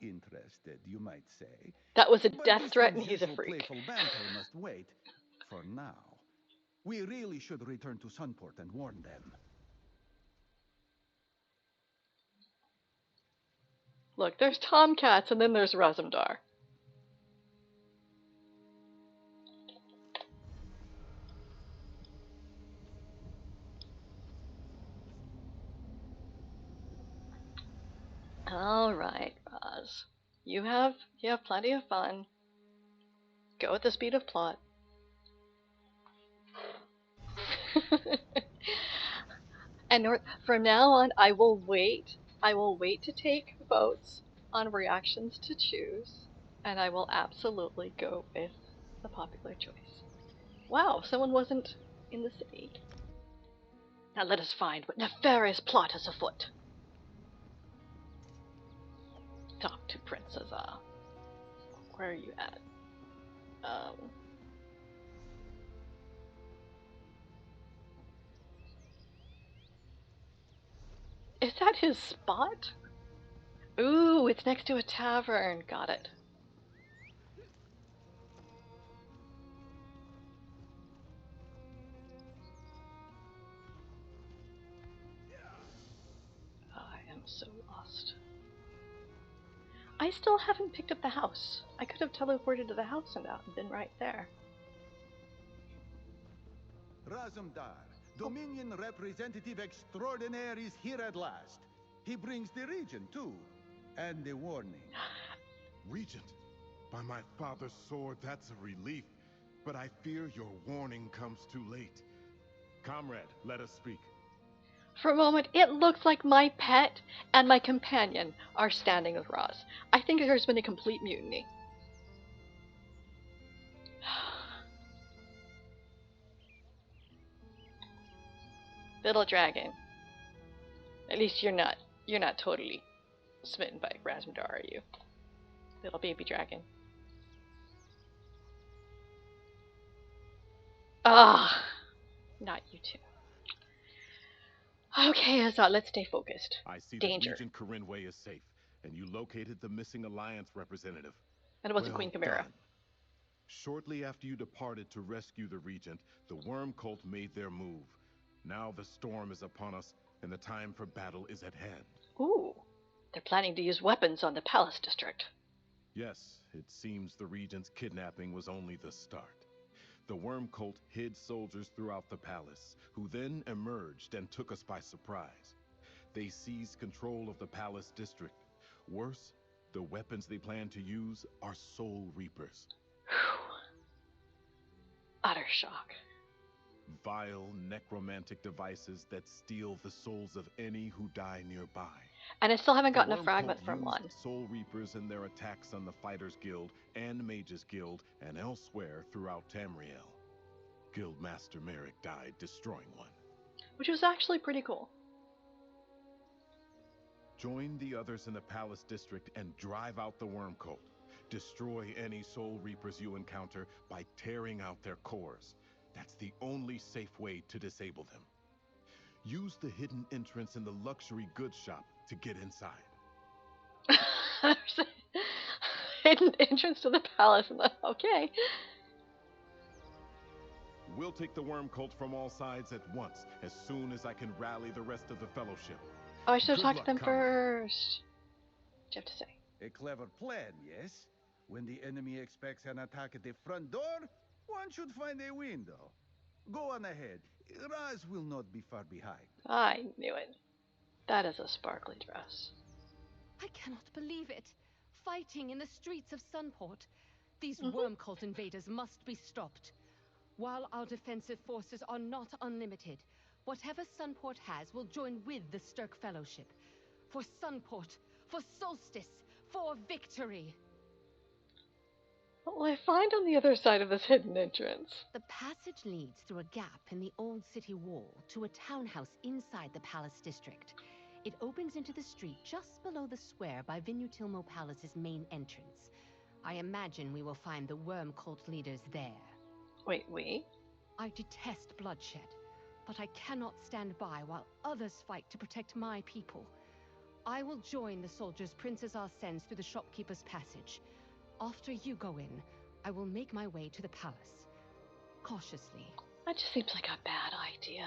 interested, you might say. That was a But death this threat and he's a unusual freak. Playful banter must wait for now. We really should return to Sunport and warn them. Look, there's Tomcats and then there's Razumdar. Alright, Raz. You have plenty of fun. Go at the speed of plot. And from now on, I will wait to take votes on reactions to choose, and I will absolutely go with the popular choice. Wow, someone wasn't in the city. Now let us find what nefarious plot is afoot. Talk to Prince Azar. Where are you at? Is that his spot? Ooh, it's next to a tavern. Got it. Oh, I am so lost. I still haven't picked up the house. I could have teleported to the house and been right there. Razumdar, Dominion Representative Extraordinaire, is here at last. He brings the regent, too. And the warning. Regent, by my father's sword, that's a relief. But I fear your warning comes too late. Comrade, let us speak. For a moment, it looks like my pet and my companion are standing with Roz. I think there's been a complete mutiny. Little dragon. At least you're not totally smitten by Razumdar, are you? Little baby dragon. Ah, not you two. Okay, Azar, let's stay focused. I see Danger. that Regent Corinway is safe, and you located the missing Alliance representative. And it wasn't Queen Chimera. Done. Shortly after you departed to rescue the Regent, the Worm Cult made their move. Now the storm is upon us, and the time for battle is at hand. Ooh, they're planning to use weapons on the Palace District. Yes, it seems the Regent's kidnapping was only the start. The Worm Cult hid soldiers throughout the palace, who then emerged and took us by surprise. They seized control of the palace district. Worse, the weapons they plan to use are soul reapers. Utter shock. Vile necromantic devices that steal the souls of any who die nearby. And I still haven't The gotten a Worm fragment Cult from used one. soul reapers in their attacks on the Fighters Guild and Mages Guild and elsewhere throughout Tamriel. Guildmaster Merrick died destroying one. Which was actually pretty cool. Join the others in the Palace District and drive out the Worm Cult. Destroy any soul reapers you encounter by tearing out their cores. That's the only safe way to disable them. Use the hidden entrance in the luxury goods shop to get inside. Hidden entrance to the palace. Okay. We'll take the Worm Cult from all sides at once, as soon as I can rally the rest of the Fellowship. Oh, I should have Good talked to luck, them comrade. first. What do you have to say? A clever plan, yes? When the enemy expects an attack at the front door, one should find a window. Go on ahead. Raz will not be far behind. I knew it. That is a sparkly dress. I cannot believe it. Fighting in the streets of Sunport. These worm cult invaders must be stopped. While our defensive forces are not unlimited, whatever Sunport has will join with the Stirk Fellowship. For Sunport, for Solstice, for victory. What will I find on the other side of this hidden entrance? The passage leads through a gap in the old city wall to a townhouse inside the palace district. It opens into the street just below the square by Vtuber Palace's main entrance. I imagine we will find the worm cult leaders there. Wait, we? I detest bloodshed, but I cannot stand by while others fight to protect my people. I will join the soldiers Princess sends through the shopkeeper's passage. After you go in, I will make my way to the palace. Cautiously. That just seems like a bad idea.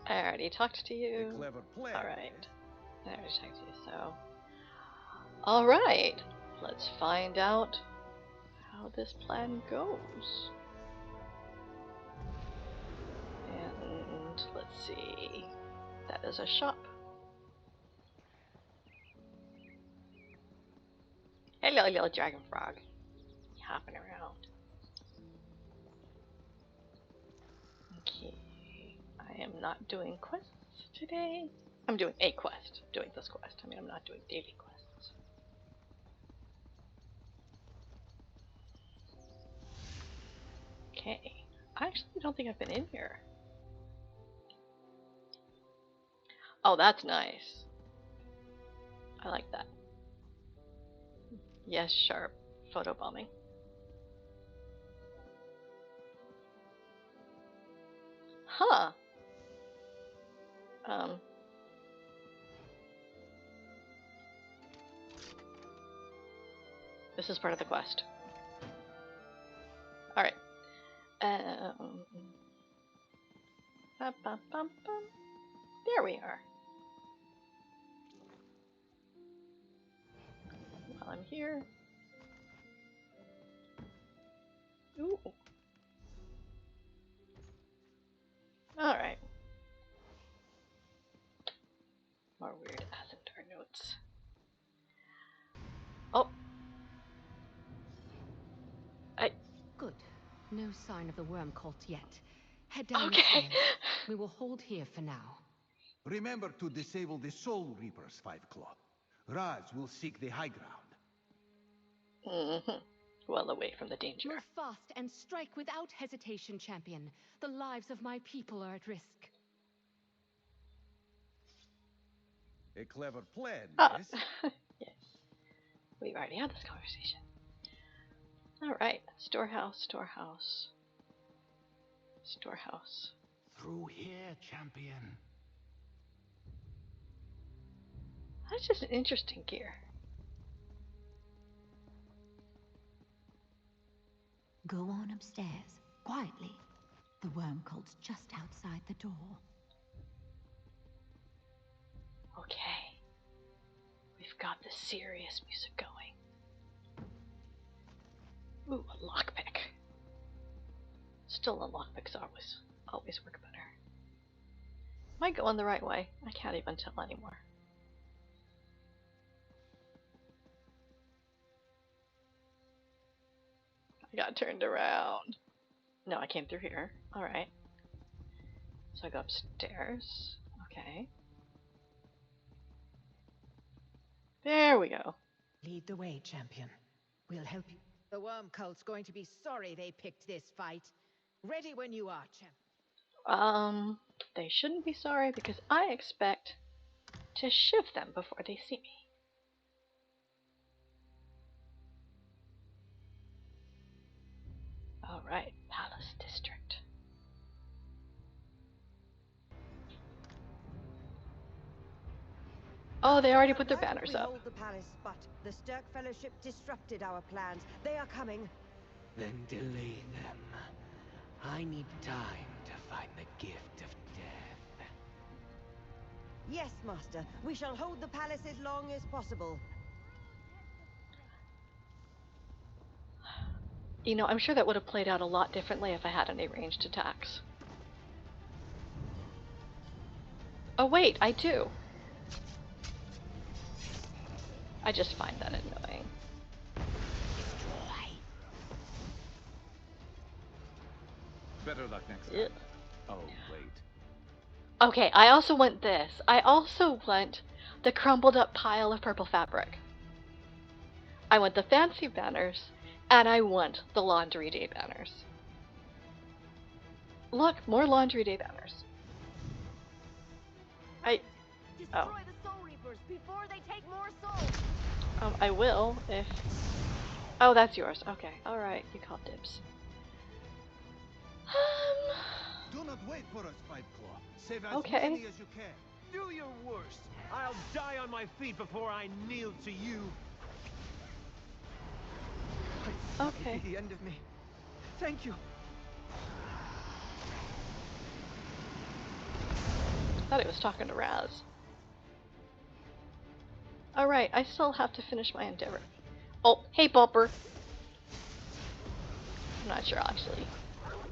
I already talked to you. A clever plan. Alright. I already talked to you, so... Alright. Let's find out how this plan goes. And let's see. That is a shop. Hello, little dragon frog. Hopping around. Okay. I am not doing quests today. I'm doing a quest. I'm doing this quest. I mean, I'm not doing daily quests. Okay. I actually don't think I've been in here. Oh, that's nice. I like that. Yes, sharp. Photobombing. Huh. This is part of the quest. Alright. There we are. While I'm here. Ooh. Alright. More weird Ascendar notes. Oh. Good. No sign of the worm cult yet. Head down the Okay. stairs. We will hold here for now. Remember to disable the Soul Reapers, Five Claw. Raz will seek the high ground. Well away from the danger. Move fast and strike without hesitation, champion. The lives of my people are at risk. A clever plan, yes? Yes. We've already had this conversation. Alright. Storehouse, storehouse. Storehouse. Through here, champion. That's just an interesting gear. Go on upstairs, quietly. The worm cult's just outside the door. Okay. We've got the serious music going. Ooh, a lockpick. Still, a lockpick's always always work better. Am I going the right way? I can't even tell anymore. I got turned around. No, I came through here. Alright. So I go upstairs. Okay. There we go. Lead the way, champion. We'll help you. The worm cult's going to be sorry they picked this fight. Ready when you are, champion. They shouldn't be sorry because I expect to shiv them before they see me. Alright, Palace District. Oh, they already put their banners up. Hold the palace, but the Stirk Fellowship disrupted our plans. They are coming. Then delay them. I need time to find the gift of death. Yes, Master. We shall hold the palace as long as possible. You know, I'm sure that would have played out a lot differently if I had any ranged attacks. Oh wait, I do. I just find that annoying. Better luck next time. Oh, wait. Okay, I also want this. I also want the crumbled up pile of purple fabric. I want the fancy banners, and I want the laundry day banners. Look, more laundry day banners. Destroy the Soul Reapers before they take more souls. I will if. Oh, that's yours. Okay, all right. You call dibs. Do not wait for us, Fight Claw. Save as Okay. many as you can. Do your worst. I'll die on my feet before I kneel to you. Okay. The end of me. Thank you. I thought he was talking to Raz. Alright, I still have to finish my endeavor. Oh, hey Bumper! I'm not sure actually.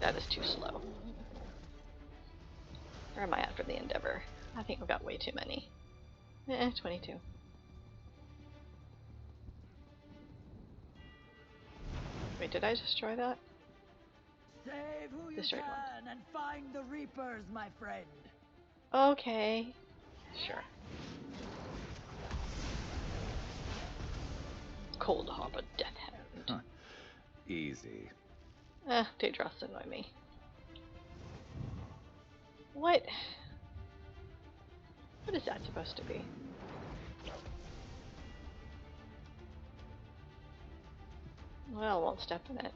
That is too slow. Where am I at for the endeavor? I think I've got way too many. 22. Wait, did I destroy that? Save who you Destroyed can and find the Reapers, my friend. Okay. Sure. Cold Harbor Death Hand. Easy. Daedros annoy me. What? What is that supposed to be? Well, I won't step in it.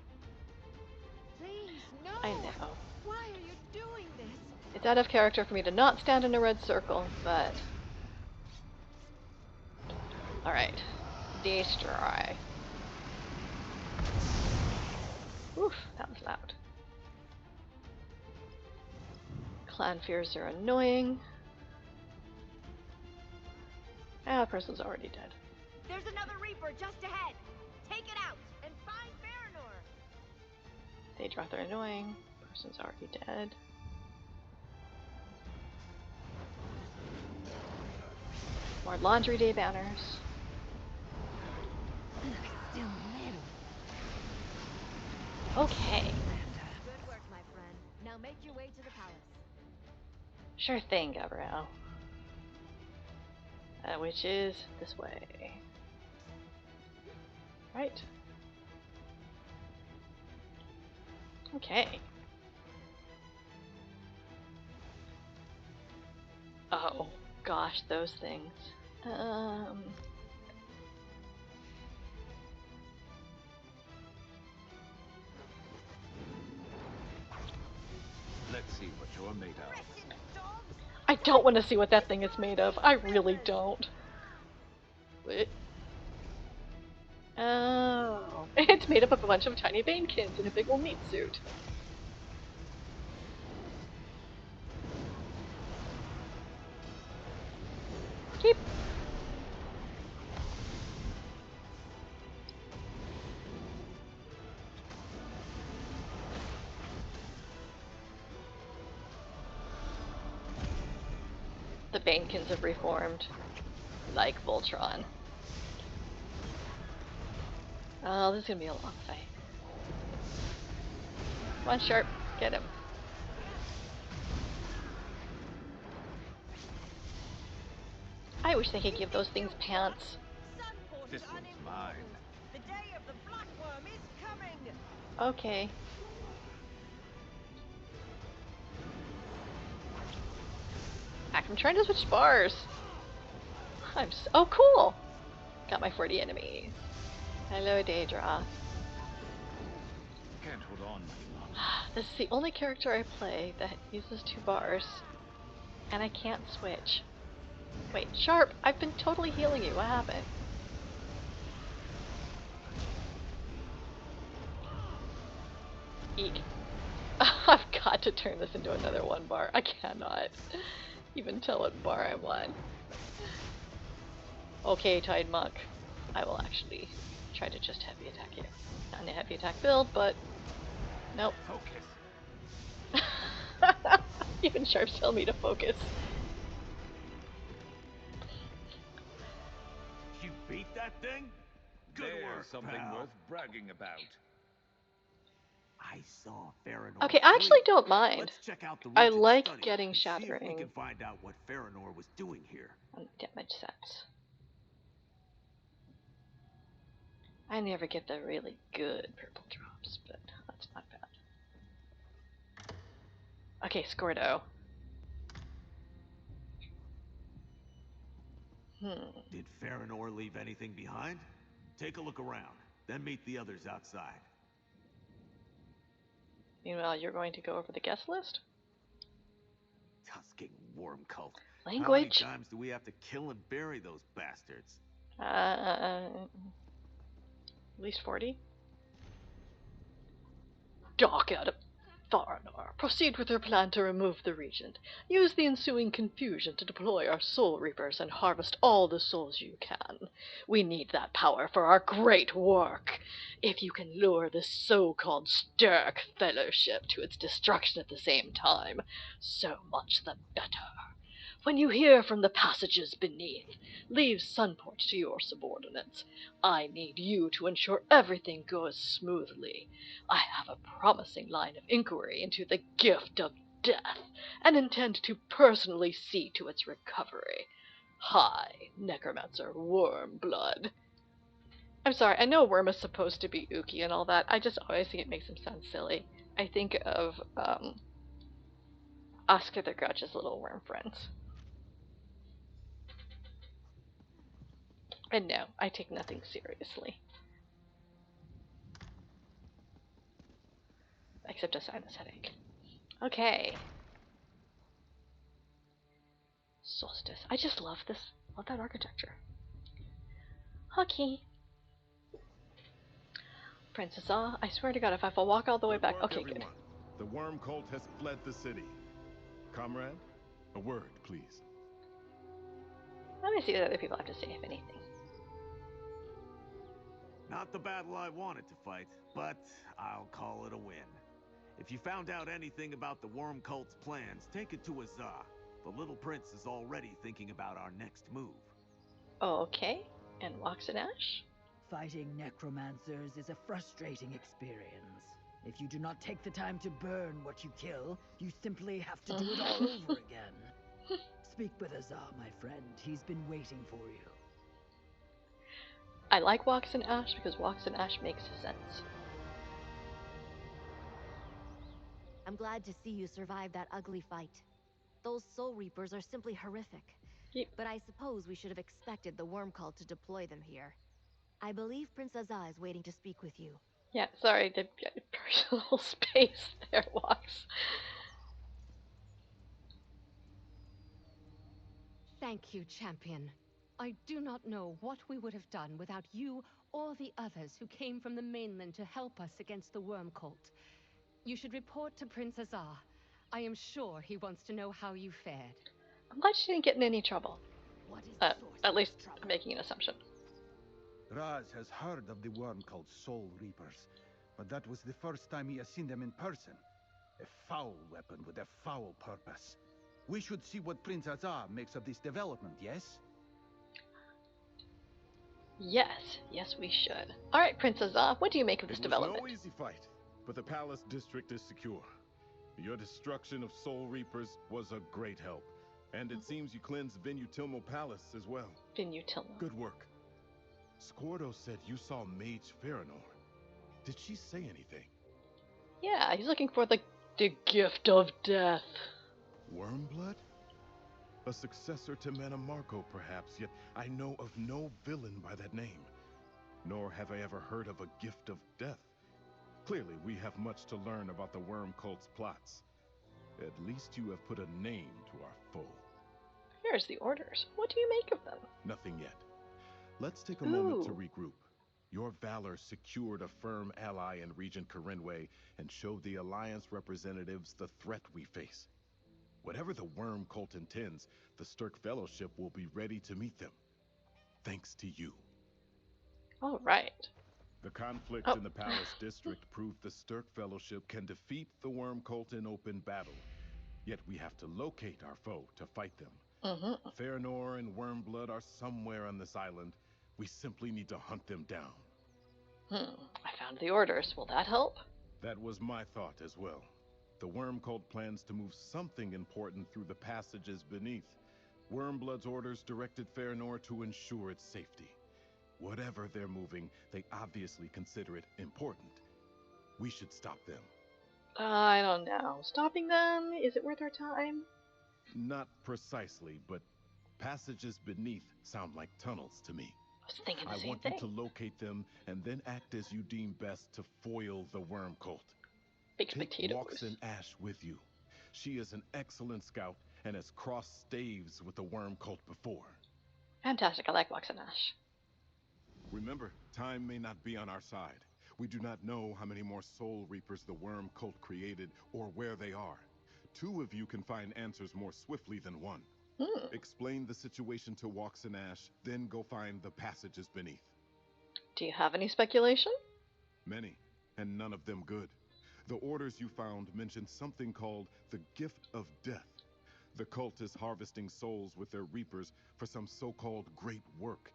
Please, no! I know. Why are you doing this? It's out of character for me to not stand in a red circle, but... Alright. Destroy. Oof, that was loud. Clan fears are annoying. Ah, the person's already dead. There's another Reaper just ahead. Take it out and find Baranor. Daedroth are annoying. Person's already dead. More laundry day banners. Okay. Good work, my friend. Now make your way to the palace. Sure thing, Gabrielle. Which is this way. Right. Okay. Oh, gosh, those things. Let's see what you're made of. I don't want to see what that thing is made of. I really don't. Oh, it's made up of a bunch of tiny veinkins in a big old meat suit. Keep. the Banekins have reformed, like Voltron. Oh, this is gonna be a long fight. Come on, Sharp, get him. I wish they could give those things pants. This one's mine. The day of the Blackworm is coming! Okay. I'm trying to switch bars. Oh, cool! Got my 40 enemies. Hello, Daedra. Can't hold on much longer. This is the only character I play that uses 2 bars. And I can't switch. Wait, Sharp, I've been totally healing you. What happened? Eek. I've got to turn this into another 1 bar. I cannot even tell what bar I'm on. Okay, Tide Monk. I will actually try to just heavy attack you. Not in a heavy attack build, but nope. Focus. Even Sharps tell me to focus. You beat that thing? Good There's work, something pal. worth bragging about. I saw Farinor. Okay, I actually don't mind. Let's check out the I Regent's like study getting and see if we shattering can find out what Farinor was doing here. on damage sets. I never get the really good purple drops, but that's not bad. Okay, Squirto. Did Farinor leave anything behind? Take a look around, then meet the others outside. Meanwhile, you're going to go over the guest list? Tusking worm cult. Language. How many times do we have to kill and bury those bastards? At least 40? Dark out of Farinor. Proceed with your plan to remove the Regent. Use the ensuing confusion to deploy our Soul Reapers and harvest all the souls you can. We need that power for our great work. If you can lure this so-called Stirk Fellowship to its destruction at the same time, so much the better. When you hear from the passages beneath, leave Sunport to your subordinates. I need you to ensure everything goes smoothly. I have a promising line of inquiry into the gift of death, and intend to personally see to its recovery. Hi, Necromancer Wormblood. I'm sorry, I know Worm is supposed to be ooky and all that. I just always think it makes him sound silly. I think of Oscar the Grouch's little worm friends. And no, I take nothing seriously. Except a sinus headache. Okay. Solstice. I just love this. Love that architecture. Okay. Princess Ah, I swear to God, if I walk all the way back. Okay, everyone. good. The worm cult has fled the city. Comrade, a word, please. Let me see what other people have to say, if anything. Not the battle I wanted to fight, but I'll call it a win. If you found out anything about the worm cult's plans, take it to Azah. The little prince is already thinking about our next move. Okay. And Wax and Ash? Fighting necromancers is a frustrating experience. If you do not take the time to burn what you kill, you simply have to do it all over again. Speak with Azah, my friend. He's been waiting for you. I like Wax and Ash because Wax and Ash makes sense. I'm glad to see you survive that ugly fight. Those Soul Reapers are simply horrific. Yep. But I suppose we should have expected the worm cult to deploy them here. I believe Prince Azah is waiting to speak with you. Yeah, sorry, the personal space there, Wax. Thank you, champion. I do not know what we would have done without you or the others who came from the mainland to help us against the worm cult. You should report to Prince Azah. I am sure he wants to know how you fared. I'm glad she didn't get in any trouble. What is the source At of least this trouble? I'm making an assumption. Raz has heard of the worm called Soul Reapers, but that was the first time he has seen them in person. A foul weapon with a foul purpose. We should see what Prince Azar makes of this development, yes? Yes, yes, we should. All right, Prince Azar, what do you make of this development? It was no easy fight, but the palace district is secure. Your destruction of Soul Reapers was a great help, and it seems you cleansed Vtuber Palace as well. Vtuber. Good work. Squirdo said you saw Mage Farinor. Did she say anything? Yeah, he's looking for the gift of death. Wormblood? A successor to Manamarco, perhaps, yet I know of no villain by that name. Nor have I ever heard of a gift of death. Clearly, we have much to learn about the Worm Cult's plots. At least you have put a name to our foe. Here's the orders. What do you make of them? Nothing yet. Let's take a moment to regroup. Your valor secured a firm ally in Regent Corinway and showed the Alliance representatives the threat we face. Whatever the Worm Cult intends, the Stirk Fellowship will be ready to meet them. Thanks to you. All right. The conflict in the Palace District proved the Stirk Fellowship can defeat the Worm Cult in open battle. Yet we have to locate our foe to fight them. Farinor and Wormblood are somewhere on this island. We simply need to hunt them down. I found the orders. Will that help? That was my thought as well. The Worm Cult plans to move something important through the passages beneath. Wormblood's orders directed Farinor to ensure its safety. Whatever they're moving, they obviously consider it important. We should stop them. I don't know. Stopping them? Is it worth our time? Not precisely, but passages beneath sound like tunnels to me. I was thinking the same want thing. you to locate them and then act as you deem best to foil the Worm Cult. Big Take potatoes. Waxen Ash with you. She is an excellent scout and has crossed staves with the Worm Cult before. Fantastic. I like Waxen Ash. Remember, time may not be on our side. We do not know how many more Soul Reapers the Worm Cult created or where they are. 2 of you can find answers more swiftly than 1. Explain the situation to Waxen Ash, then go find the passages beneath. Do you have any speculation? Many, and none of them good. The orders you found mention something called the Gift of Death. The cult is harvesting souls with their reapers for some so-called great work,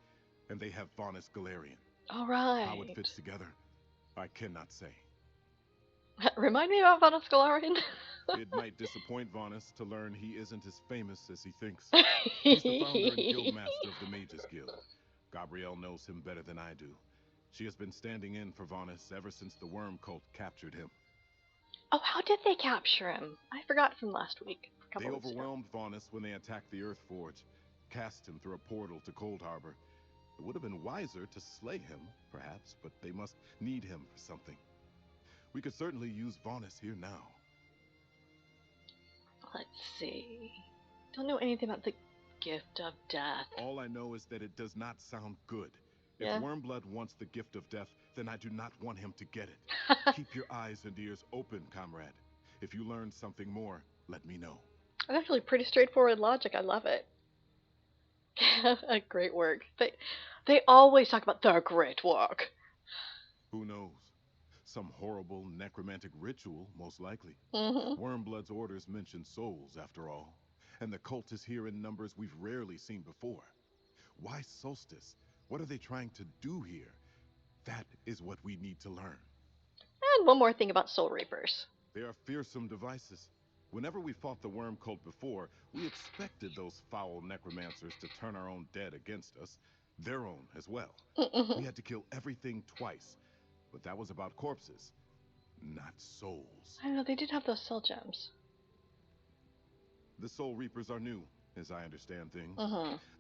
and they have Vaunus Galarian. All right. How it fits together, I cannot say. Remind me about Vaunus Galarian. It might disappoint Vaunus to learn he isn't as famous as he thinks. He's the founder and guildmaster of the Mages Guild. Gabrielle knows him better than I do. She has been standing in for Vaunus ever since the Worm Cult captured him. Oh, how did they capture him? I forgot from last week. They overwhelmed Vaunus when they attacked the Earth Forge, cast him through a portal to Cold Harbor. It would have been wiser to slay him, perhaps, but they must need him for something. We could certainly use Vaunus here now. Let's see. Don't know anything about the Gift of Death. All I know is that it does not sound good. Yeah. If Wormblood wants the Gift of Death, then I do not want him to get it. Keep your eyes and ears open, comrade. If you learn something more, let me know. That's actually pretty straightforward logic. I love it. Great work. They always talk about the great work. Who knows? Some horrible necromantic ritual, most likely. Wormblood's orders mention souls, after all. And the cult is here in numbers we've rarely seen before. Why Solstice? What are they trying to do here? That is what we need to learn. And one more thing about Soul Reapers. They are fearsome devices. Whenever we fought the Worm Cult before, we expected those foul necromancers to turn our own dead against us. Their own as well. We had to kill everything twice. But that was about corpses, not souls. I know, they did have those soul gems. The Soul Reapers are new, as I understand things.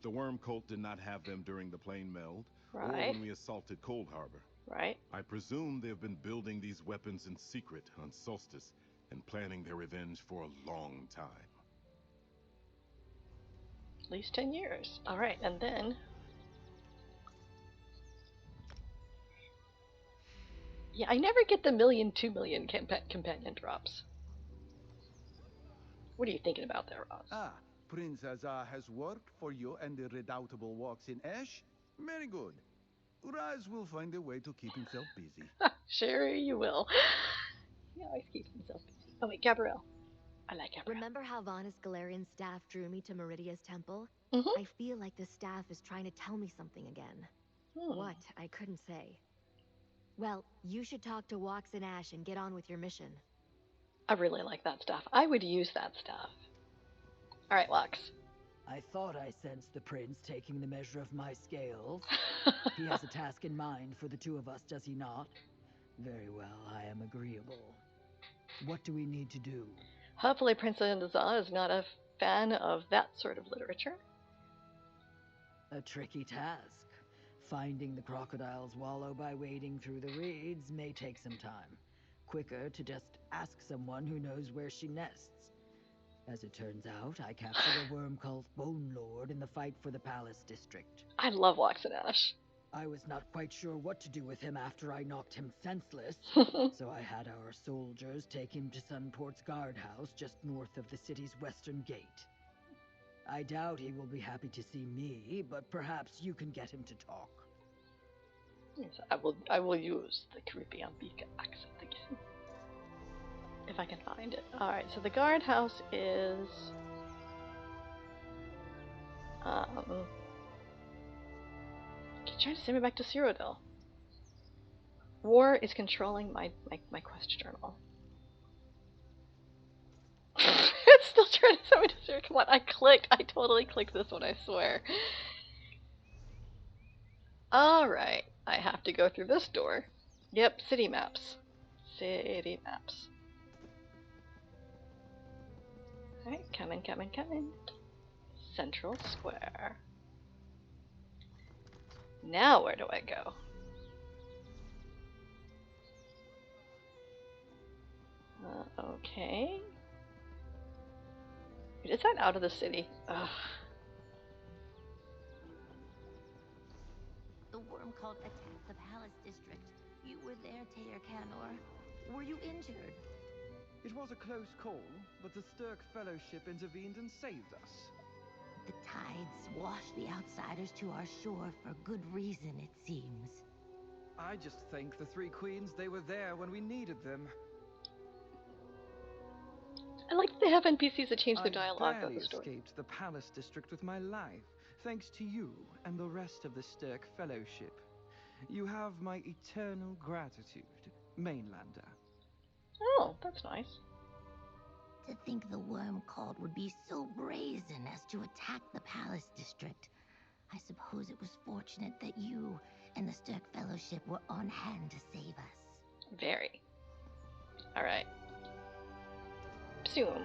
The Worm Cult did not have them during the plane meld, or when we assaulted Cold Harbor. I presume they have been building these weapons in secret on Solstice, and planning their revenge for a long time. At least 10 years. Alright, and then... Yeah, I never get the 2 million companion drops. What are you thinking about there, Ross? Ah, Prince Azar has worked for you and the redoubtable Waxen Ash? Very good. Raz will find a way to keep himself busy. Sure you will. He always keeps himself busy. Oh wait, Gabrielle. I like it brown. Remember how Vanas Galarian's staff drew me to Meridia's temple? Mm-hmm. I feel like the staff is trying to tell me something again. What? I couldn't say. Well, you should talk to Wax and Ash and get on with your mission. I really like that stuff. I would use that stuff. Alright, Wax. I thought I sensed the prince taking the measure of my scales. He has a task in mind for the two of us, does he not? Very well, I am agreeable. What do we need to do? Hopefully Princess Azah is not a fan of that sort of literature. A tricky task. Finding the crocodile's wallow by wading through the reeds may take some time. Quicker to just ask someone who knows where she nests. As it turns out, I captured a worm called Bone Lord in the fight for the Palace District. I love Wax and Ash. I was not quite sure what to do with him after I knocked him senseless, so I had our soldiers take him to Sunport's guardhouse just north of the city's western gate. I doubt he will be happy to see me, but perhaps you can get him to talk. Yes, I will use the Caribbean Beacon accent again. If I can find it. Alright, so the guardhouse is... Keep trying to send me back to Cyrodiil. War is controlling my quest journal. It's still trying to send me to Cyrodiil. Come on, I totally clicked this one, I swear. Alright, I have to go through this door. Yep, city maps. City maps. Alright, coming. Central Square. Now where do I go? Okay. Is that out of the city? Ugh. The worm cult attacked the Palace District. You were there, Taylor Canor. Were you injured? It was a close call, but the Stirk Fellowship intervened and saved us. The tides washed the outsiders to our shore for good reason, it seems. I just thank the three queens they were there when we needed them. I like that they have NPCs that change their dialogue of I the story. escaped the Palace District with my life, thanks to you and the rest of the Stirk Fellowship. You have my eternal gratitude, Mainlander. Oh, that's nice. To think the worm cult would be so brazen as to attack the Palace District. I suppose it was fortunate that you and the Stirk Fellowship were on hand to save us. Very. Alright. Psoom.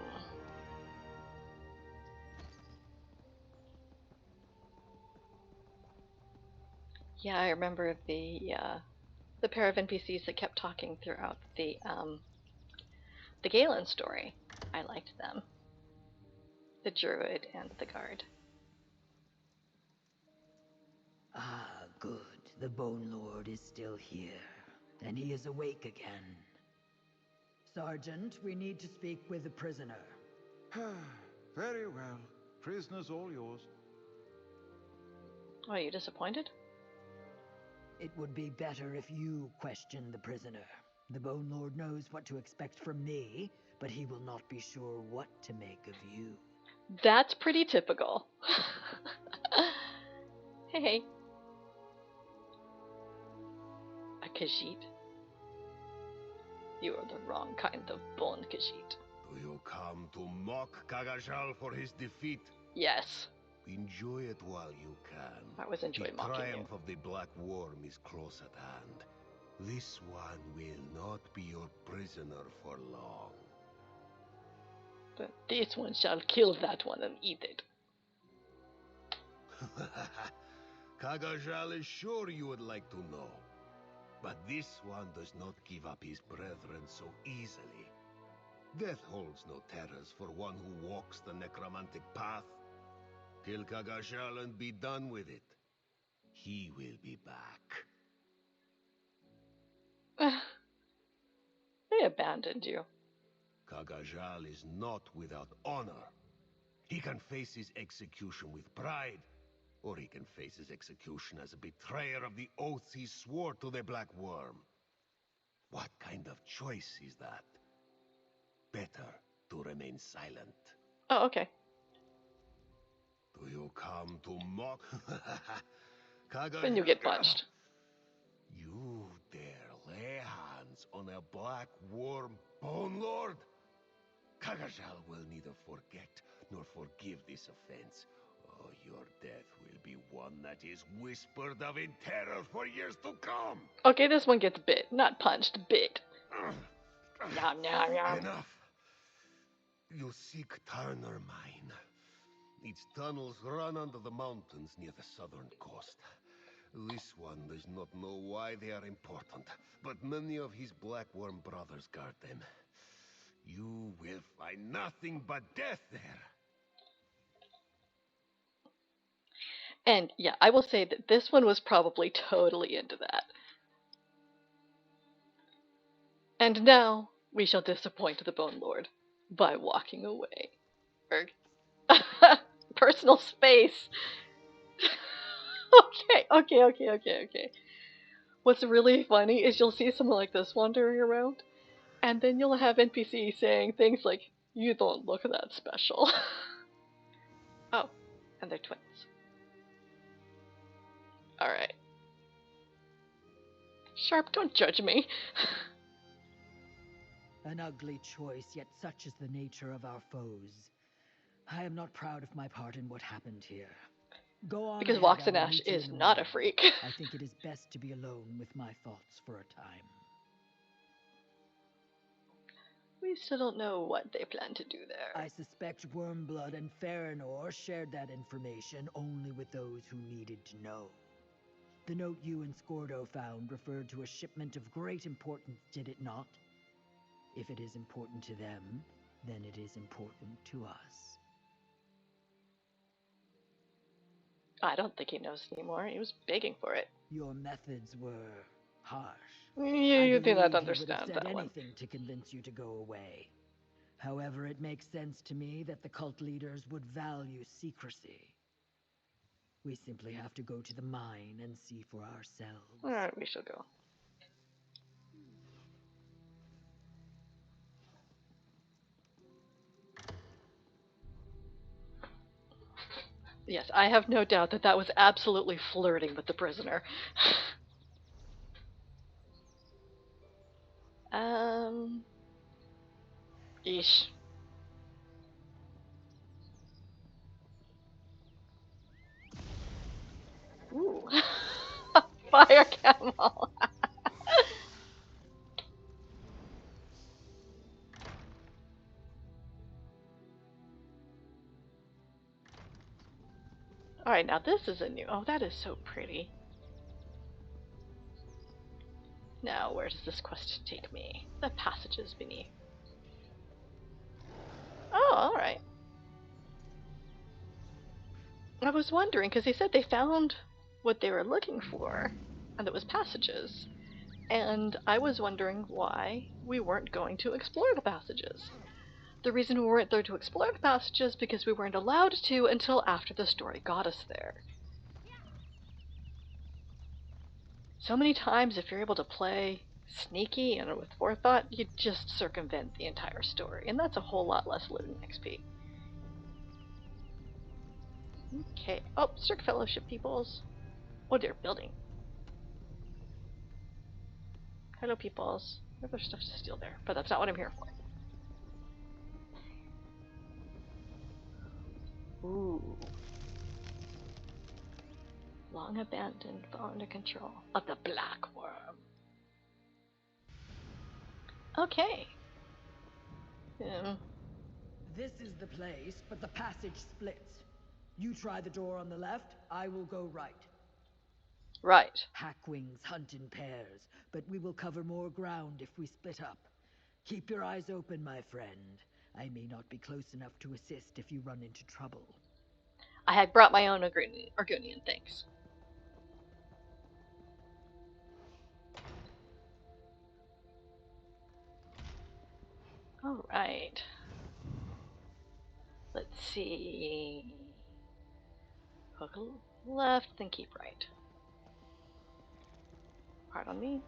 Yeah, I remember the pair of NPCs that kept talking throughout the Galen story. I liked them. The druid and the guard. Ah, good. The Bone Lord is still here, and he is awake again. Sergeant, we need to speak with the prisoner. Very well. Prisoner's all yours. Are you disappointed? It would be better if you questioned the prisoner. The Bone Lord knows what to expect from me, but he will not be sure what to make of you. That's pretty typical. Hey. A Khajiit? You are the wrong kind of bone Khajiit. Do you come to mock Kagajal for his defeat? Yes. Enjoy it while you can. I was enjoying mocking you. The triumph of the Black Worm is close at hand. This one will not be your prisoner for long. But this one shall kill that one and eat it. Kagajal is sure you would like to know. But this one does not give up his brethren so easily. Death holds no terrors for one who walks the necromantic path. Kill Kagajal and be done with it. He will be back. They abandoned you. Kagajal is not without honor. He can face his execution with pride, or he can face his execution as a betrayer of the oaths he swore to the Black Worm. What kind of choice is that? Better, to remain silent. Oh, okay. Do you come to mock? Then you get punched. You dare lay hands on a black worm bone lord? Kagajal will neither forget nor forgive this offense. Oh, your death will be one that is whispered of in terror for years to come. Okay, this one gets bit, not punched, bit. Yum, yum, yum. Enough. You seek Turner Mine. Its tunnels run under the mountains near the southern coast. This one does not know why they are important, but many of his blackworm brothers guard them. You will find nothing but death there. And yeah, I will say that this one was probably totally into that. And now we shall disappoint the Bone Lord by walking away. Personal space. Okay. What's really funny is you'll see someone like this wandering around, and then you'll have NPCs saying things like, "You don't look that special." Oh, and they're twins. Alright. Sharp, don't judge me. An ugly choice, yet such is the nature of our foes. I am not proud of my part in what happened here. Go on Because ahead, I will Voxanash meet you is in the not a morning. freak. I think it is best to be alone with my thoughts for a time. We still don't know what they plan to do there. I suspect Wormblood and Farinor shared that information only with those who needed to know. The note you and Scordo found referred to a shipment of great importance, did it not? If it is important to them, then it is important to us. I don't think he knows anymore. He was begging for it. Your methods were harsh. You do not I believe he would have understand said that one. anything to convince you to go away. However, it makes sense to me that the cult leaders would value secrecy. We simply have to go to the mine and see for ourselves. Alright, we shall go. Yes, I have no doubt that that was absolutely flirting with the prisoner. Eesh. Ooh. Fire camel. Alright, now this is a new... Oh, that is so pretty. Now, where does this quest take me? The passages beneath. Oh, alright. I was wondering, because they said they found what they were looking for, and it was passages. And I was wondering why we weren't going to explore the passages. The reason we weren't there to explore the passages because we weren't allowed to until after the story got us there. So many times, if you're able to play sneaky and with forethought, you just circumvent the entire story, and that's a whole lot less loot and XP. Okay. Oh, Cirque Fellowship peoples. Oh, they're building. Hello, peoples. There's stuff to steal there, but that's not what I'm here for. Ooh. Long abandoned, fall under control of the black worm. Okay. This is the place, but the passage splits. You try the door on the left, I will go right. Right. Hackwings hunt in pairs, but we will cover more ground if we split up. Keep your eyes open, my friend. I may not be close enough to assist if you run into trouble. I had brought my own Argonian, thanks. Alright. Let's see. Hook left, then keep right. Pardon me.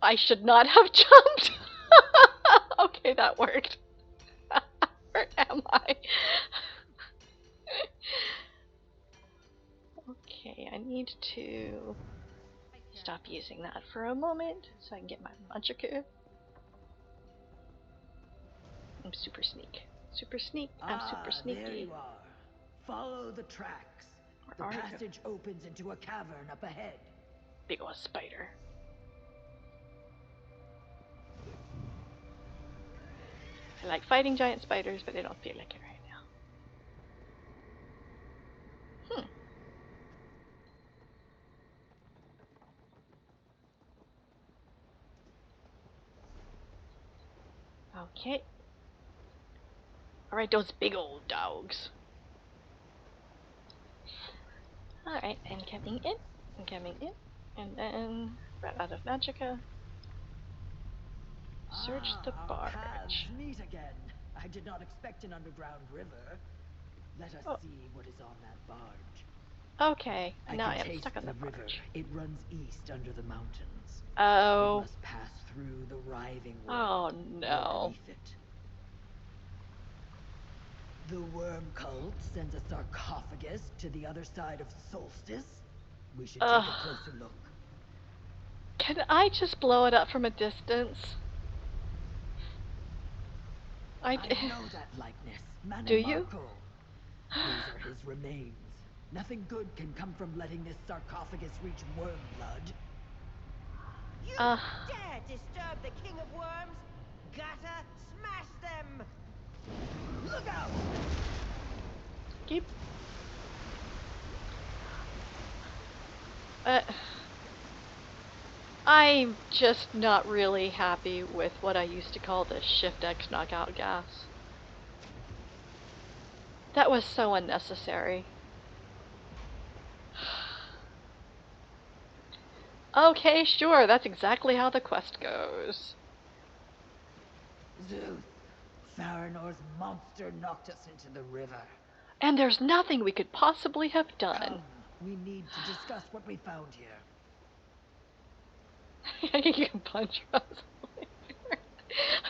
I should not have jumped. Okay, that worked. Where am I? Okay, I need to stop using that for a moment so I can get my magicka. I'm super sneak. Super sneak. I'm super sneaky. There you are. Follow the tracks. The Where are you? passage opens into a cavern up ahead. Big ol' spider. I like fighting giant spiders, but I don't feel like it right now. Okay. Alright, those big old dogs. Alright, and coming in. And coming in. And then right out of magicka. Search the Our paths barge. meet again. I did not expect an underground river. Let us see what is on that barge. Okay, now I am taste stuck on the barge. river. It runs east under the mountains. Oh. We must pass through the writhing Oh world. no. Beneath it. The worm cult sends a sarcophagus to the other side of Solstice. We should take a closer look. Can I just blow it up from a distance? I know that likeness. Do you? These are his remains. Nothing good can come from letting this sarcophagus reach worm blood. You dare disturb the King of Worms? Gotta smash them! Look out! Keep. I'm just not really happy with what I used to call the Shift X knockout gas. That was so unnecessary. Okay, sure, that's exactly how the quest goes. Zeus, Faranor's monster knocked us into the river. And there's nothing we could possibly have done. Come, we need to discuss what we found here. You can punch Roz.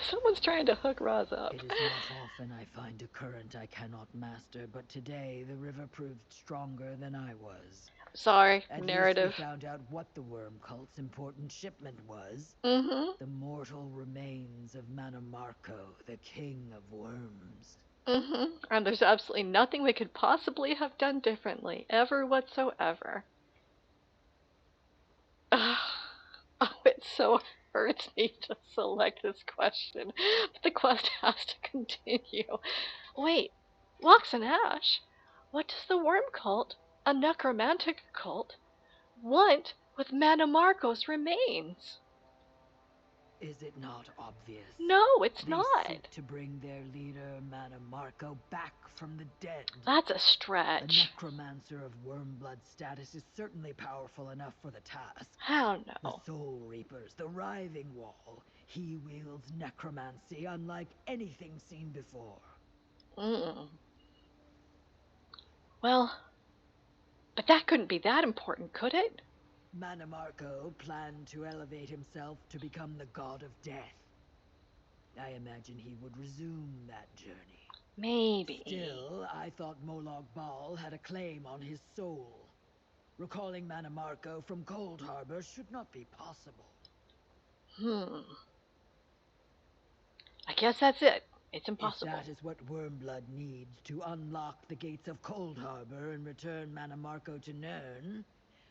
Someone's trying to hook Roz up. It is not often I find a current I cannot master, but today the river proved stronger than I was. Sorry, At narrative. least we found out what the worm cult's important shipment was. Mm-hmm. The mortal remains of Manamarco, the king of worms. Mm-hmm. And there's absolutely nothing we could possibly have done differently, ever whatsoever. Oh, it so hurts me to select this question, but the quest has to continue. Wait, Lux and Ash, what does the worm cult, a necromantic cult, want with Manamarco's remains? Is it not obvious? No, it's They not. seek to bring their leader, Manamarco, back from the dead. That's a stretch. A necromancer of wormblood status is certainly powerful enough for the task. Hell no. The Soul Reapers, the Writhing Wall. He wields necromancy unlike anything seen before. Well, but that couldn't be that important, could it? Manamarco planned to elevate himself to become the god of death. I imagine he would resume that journey. Maybe. Still, I thought Molag Bal had a claim on his soul. Recalling Manamarco from Cold Harbor should not be possible. I guess that's it. It's impossible. If that is what Wormblood needs to unlock the gates of Cold Harbor and return Manamarco to Nirn,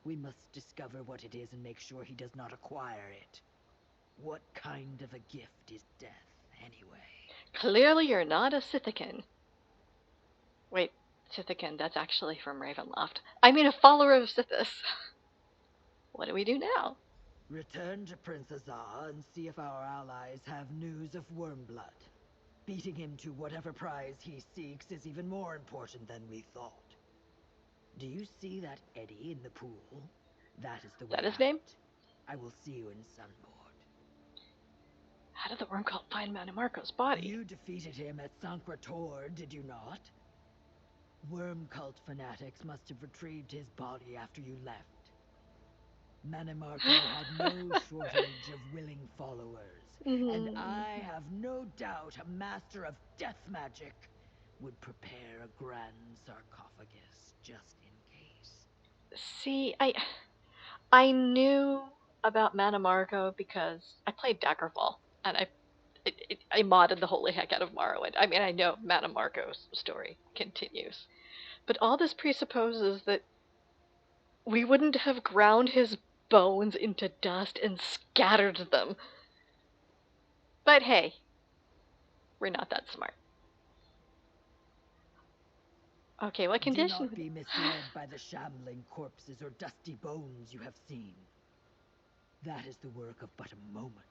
we must discover what it is and make sure he does not acquire it. What kind of a gift is death, anyway? Clearly you're not a Scythican. Wait, Scythican, that's actually from Ravenloft. I mean a follower of Sithis. What do we do now? Return to Prince Azar and see if our allies have news of Wormblood. Beating him to whatever prize he seeks is even more important than we thought. Do you see that eddy in the pool? That is the way Is that his out. name? I will see you in Sunboard. How did the worm cult find Manamarco's body? You defeated him at Sankra Tor, did you not? Worm cult fanatics must have retrieved his body after you left. Manimarco had no shortage of willing followers, and I have no doubt a master of death magic would prepare a grand sarcophagus just in case. See, I knew about Manimarco because I played Daggerfall, and I modded the holy heck out of Morrowind. I mean, I know Manimarco's story continues, but all this presupposes that we wouldn't have ground his bones into dust and scattered them. But hey, we're not that smart. Okay, what condition? Do not be misled by the shambling corpses or dusty bones you have seen. That is the work of but a moment.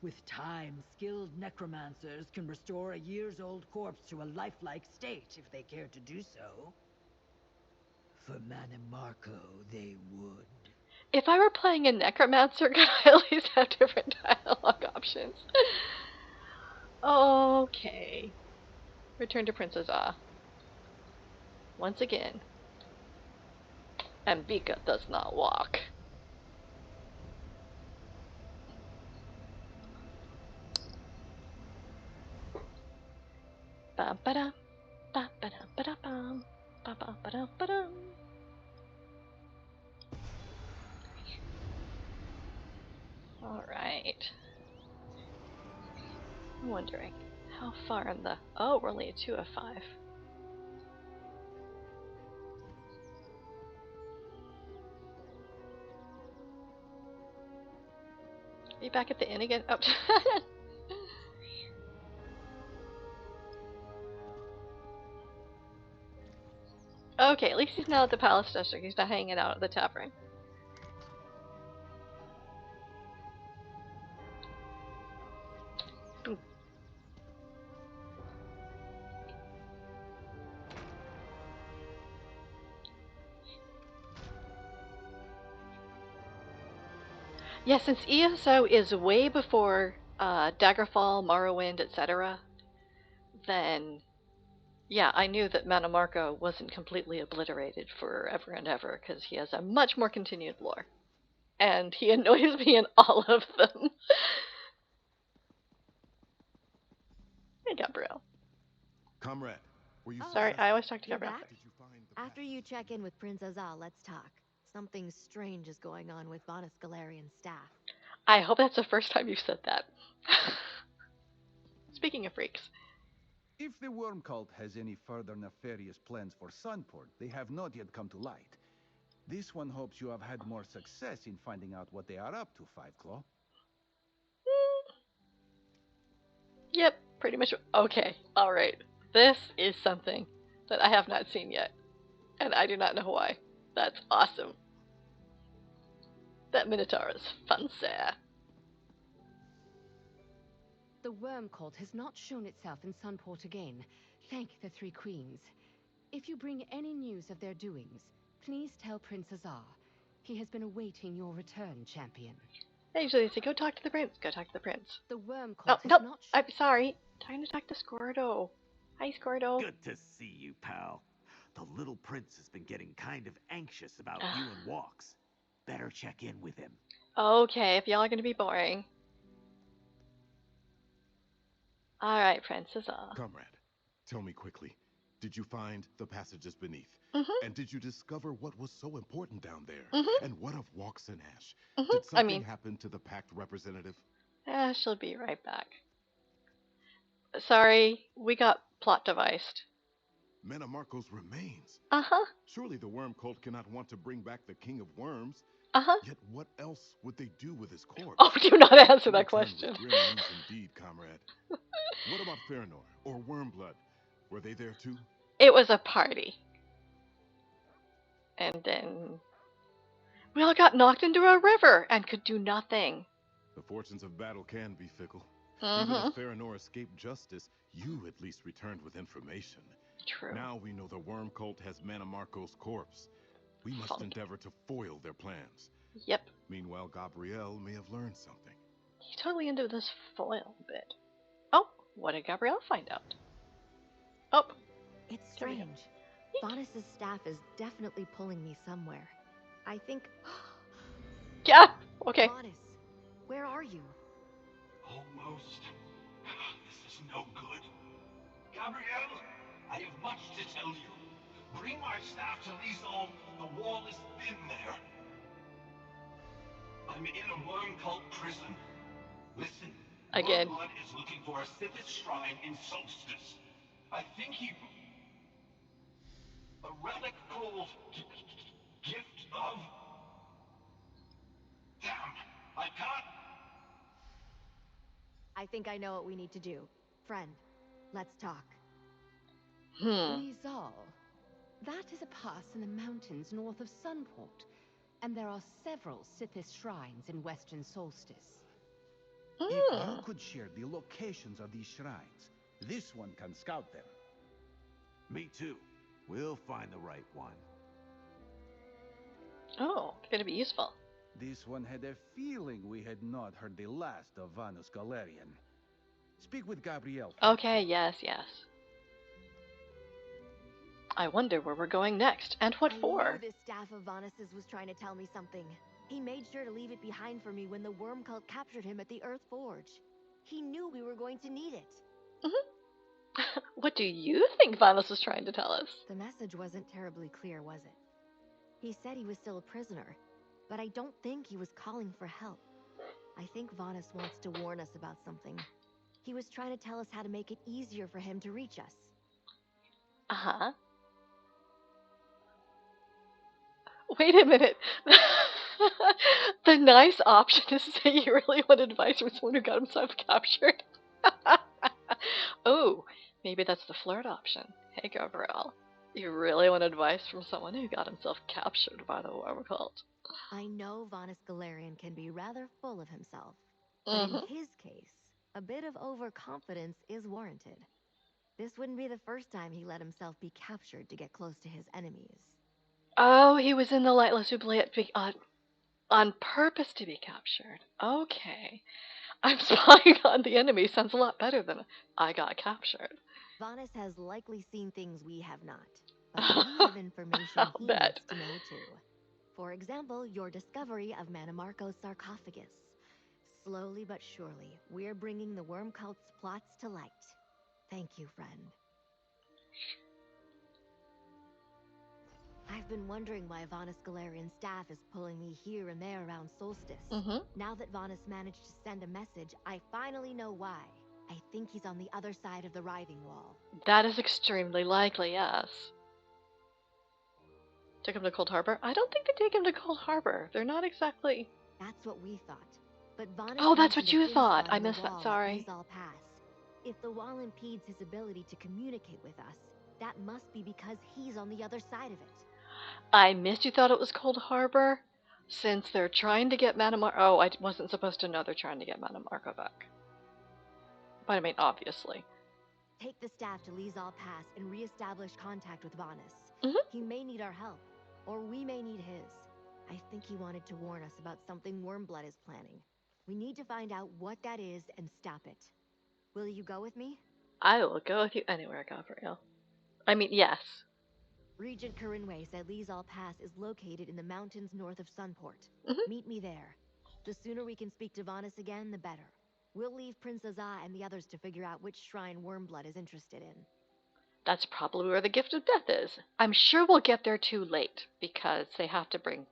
With time, skilled necromancers can restore a years-old corpse to a lifelike state if they care to do so. For Manimarco, they would. If I were playing a necromancer, could I at least have different dialogue options? Okay. Return to Princess Ah. Once again. And Vika does not walk. Ba-ba-da, ba-ba-da, ba-da-bum, ba-ba-ba-da-ba-dum. Alright. I'm wondering, how far in the... Oh, we're only at 2 of 5. Are you back at the inn again? Oh. Okay, at least he's not at the Palace District. He's not hanging out at the tavern. Boom. Yeah, since ESO is way before Daggerfall, Morrowind, etc., then yeah, I knew that Manimarco wasn't completely obliterated forever and ever, because he has a much more continued lore. And he annoys me in all of them. Hey, Gabrielle. Comrade, were you Sorry, I always talk to You're Gabrielle. back? After you check in with Prince Azal, let's talk. Something strange is going on with Bonus Galarian's staff. I hope that's the first time you've said that. Speaking of freaks. If the worm cult has any further nefarious plans for Sunport, they have not yet come to light. This one hopes you have had more success in finding out what they are up to, Five Claw. Yep, pretty much. Okay, alright. This is something that I have not seen yet. And I do not know why. That's awesome. That Minotaur is fancy. The worm cult has not shown itself in Sunport again. Thank the Three Queens. If you bring any news of their doings, please tell Prince Azar. He has been awaiting your return, champion. They usually say, go talk to the prince. Go talk to the prince. The worm cult oh, has no, not... I'm sorry. Time to talk to Squirtle. Hi, Squirtle. Good to see you, pal. The little prince has been getting kind of anxious about you and walks. Better check in with him. Okay, if y'all are going to be boring. Alright, Prince Azar. Comrade, tell me quickly, did you find the passages beneath? Mm-hmm. And did you discover what was so important down there? Mm-hmm. And what of Walks and Ash? Mm-hmm. Did something happen to the Pact representative? She'll be right back. Sorry, we got plot deviced. Manimarco's remains? Uh-huh. Surely the worm cult cannot want to bring back the King of Worms. Uh-huh. Yet what else would they do with his corpse? Oh, do not answer that question. Grim news indeed, comrade. What about Farinor or Wormblood? Were they there too? It was a party. And then we all got knocked into a river and could do nothing. The fortunes of battle can be fickle. Mm-hmm. Even if Farinor escaped justice, you at least returned with information. True. Now we know the worm cult has Manimarco's corpse. We must endeavor to foil their plans. Yep. Meanwhile, Gabrielle may have learned something. He's totally into this foil bit. Oh, what did Gabrielle find out? Oh. It's strange. Bonus's staff is definitely pulling me somewhere. I think... Yeah, okay. Vanis, where are you? Almost. This is no good. Gabrielle, I have much to tell you. Bring my staff to Lizal. The wall is thin there. I'm in a worm cult prison. Listen, Again. Wormblood is looking for a Sithith shrine in Solstice. I think he... a relic called... Gift of... Damn, I can't... I think I know what we need to do. Friend, let's talk. Lizal. That is a pass in the mountains north of Sunport, and there are several Sithis shrines in Western Solstice. If you could share the locations of these shrines, this one can scout them. Me too. We'll find the right one. Oh, it's gonna be useful. This one had a feeling we had not heard the last of Vanus Galerian. Speak with Gabrielle. Okay, yes. I wonder where we're going next, and what for? I knew this staff of Vanis's was trying to tell me something. He made sure to leave it behind for me when the worm cult captured him at the Earth Forge. He knew we were going to need it. What do you think Vanus was trying to tell us? The message wasn't terribly clear, was it? He said he was still a prisoner, but I don't think he was calling for help. I think Vanus wants to warn us about something. He was trying to tell us how to make it easier for him to reach us. Uh-huh. Wait a minute. The nice option is to say you really want advice from someone who got himself captured. Oh, maybe that's the flirt option. Hey, Gabrielle. You really want advice from someone who got himself captured by the worm cult. I know Vanus Galerian can be rather full of himself, but in his case, a bit of overconfidence is warranted. This wouldn't be the first time he let himself be captured to get close to his enemies. Oh, he was in the Lightless Oubliette on purpose to be captured. Okay. I'm spying on the enemy sounds a lot better than I got captured. Vanus has likely seen things we have not, but we have information he needs to know too. For example, your discovery of Manamarco's sarcophagus. Slowly but surely, we're bringing the worm cult's plots to light. Thank you, friend. I've been wondering why Vanus Galerian's staff is pulling me here and there around Solstice. Now that Vanus managed to send a message, I finally know why. I think he's on the other side of the writhing wall. That is extremely likely, yes. Took him to Cold Harbor? I don't think they take him to Cold Harbor. They're not exactly... That's what we thought. But Vanus oh, that's what you thought. I missed that, sorry. If the wall impedes his ability to communicate with us, that must be because he's on the other side of it. I missed you thought it was Cold Harbor? Since they're trying to get Manamarco... oh, I wasn't supposed to know they're trying to get Manamarco back. But I mean, obviously. Take the staff to Lizal Pass and re-establish contact with Vanus. He may need our help, or we may need his. I think he wanted to warn us about something Wormblood is planning. We need to find out what that is and stop it. Will you go with me? I will go with you anywhere, Gabrielle. I mean, yes. Regent Corinway said Lizal Pass is located in the mountains north of Sunport. Meet me there. The sooner we can speak to Vanus again, the better. We'll leave Prince Azah and the others to figure out which shrine Wormblood is interested in. That's probably where the Gift of Death is. I'm sure we'll get there too late, because they have to bring...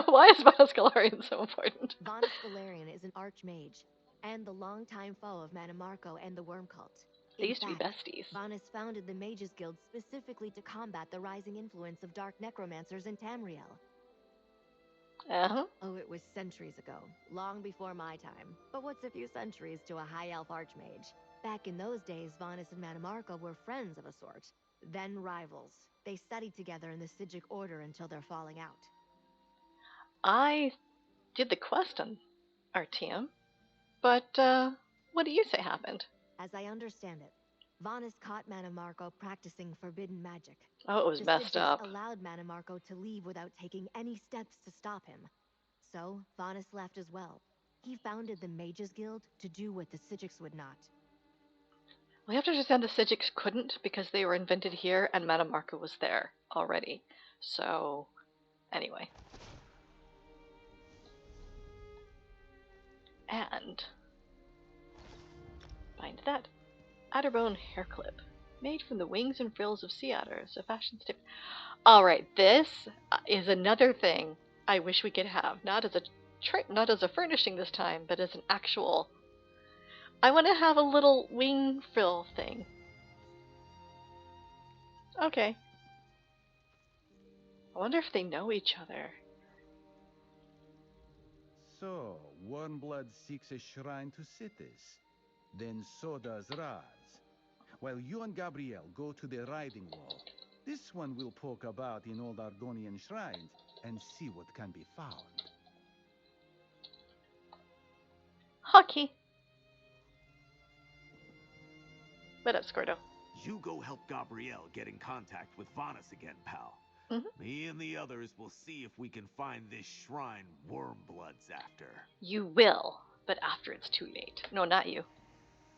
Why is Vanus Galerian so important? Vanus Galerian is an archmage, and the longtime foe of Manamarco and the Worm Cult. They used to be besties. Vanus founded the Mages Guild specifically to combat the rising influence of dark necromancers in Tamriel. Oh, it was centuries ago, long before my time. But what's a few centuries to a high elf archmage? Back in those days, Vanus and Manamarco were friends of a sort, then rivals. They studied together in the Sigic Order until their falling out. I did the quest on Artium, but what do you say happened? As I understand it, Vanus caught Manamarco practicing forbidden magic. Oh, it was messed up. Allowed Manamarco to leave without taking any steps to stop him. So, Vanus left as well. He founded the Mages Guild to do what the Sigics would not. We have to understand the Sigics couldn't because they were invented here and Manamarco was there already. So, anyway. And find that. Otterbone hair clip. Made from the wings and frills of sea otters. A fashion statement. Alright, this is another thing I wish we could have. Not as a furnishing this time, but as an actual... I want to have a little wing frill thing. Okay. I wonder if they know each other. So, Wormblood seeks a shrine to Citis. Then so does Raz. While you and Gabrielle go to the riding wall, this one will poke about in old Argonian shrines and see what can be found. Hockey. What up, Squirtle? You go help Gabrielle get in contact with Vanus again, pal. Me and the others will see if we can find this shrine Wormblood's after. You will, but after it's too late. No, not you.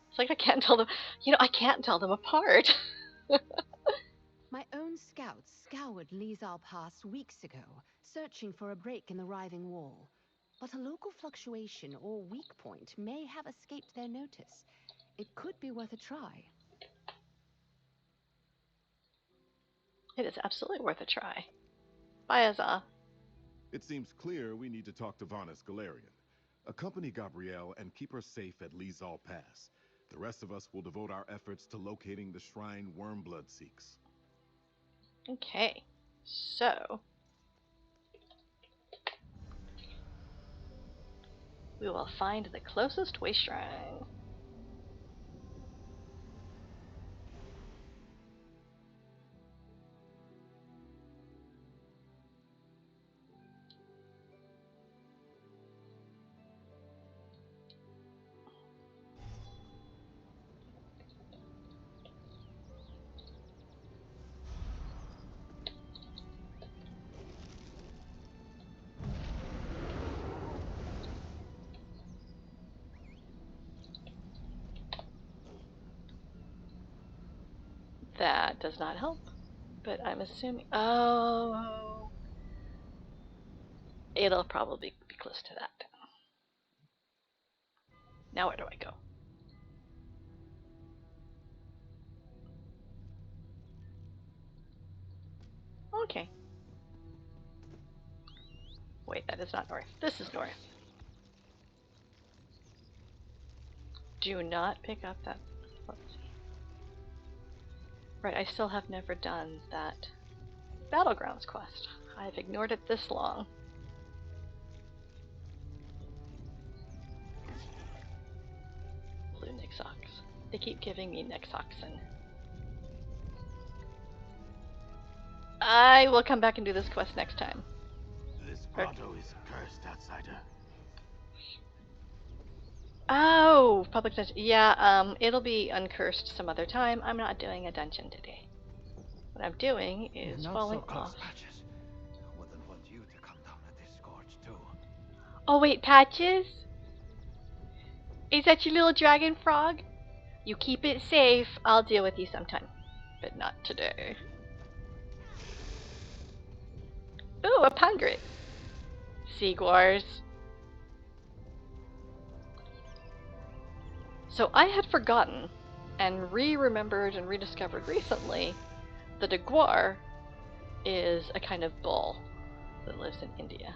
It's like I can't tell them. You know, I can't tell them apart. My own scouts scoured Lizal Pass weeks ago, searching for a break in the writhing wall. But a local fluctuation or weak point may have escaped their notice. It could be worth a try. It is absolutely worth a try. Bye, Azza. It seems clear we need to talk to Vanus Galarian. Accompany Gabrielle and keep her safe at Lizal Pass. The rest of us will devote our efforts to locating the shrine Wormblood seeks. Okay, so we will find the closest way shrine. That does not help, but I'm assuming... Oh... It'll probably be close to that. Now where do I go? Okay. Wait, that is not north. This is north. Do not pick up that... Let's see. Right, I still have never done that Battlegrounds quest. I've ignored it this long. Blue Nixox. They keep giving me Nixoxin. I will come back and do this quest next time. This grotto is cursed, outsider. Oh, public dungeon. Yeah, it'll be uncursed some other time. I'm not doing a dungeon today. What I'm doing is falling off. Patches. Wouldn't want you to come down at this gorge too. Oh wait, Patches? Is that your little dragon frog? You keep it safe. I'll deal with you sometime. But not today. Ooh, a pangrit. Seagwars. So I had forgotten and re-remembered and rediscovered recently that a guar is a kind of bull that lives in India.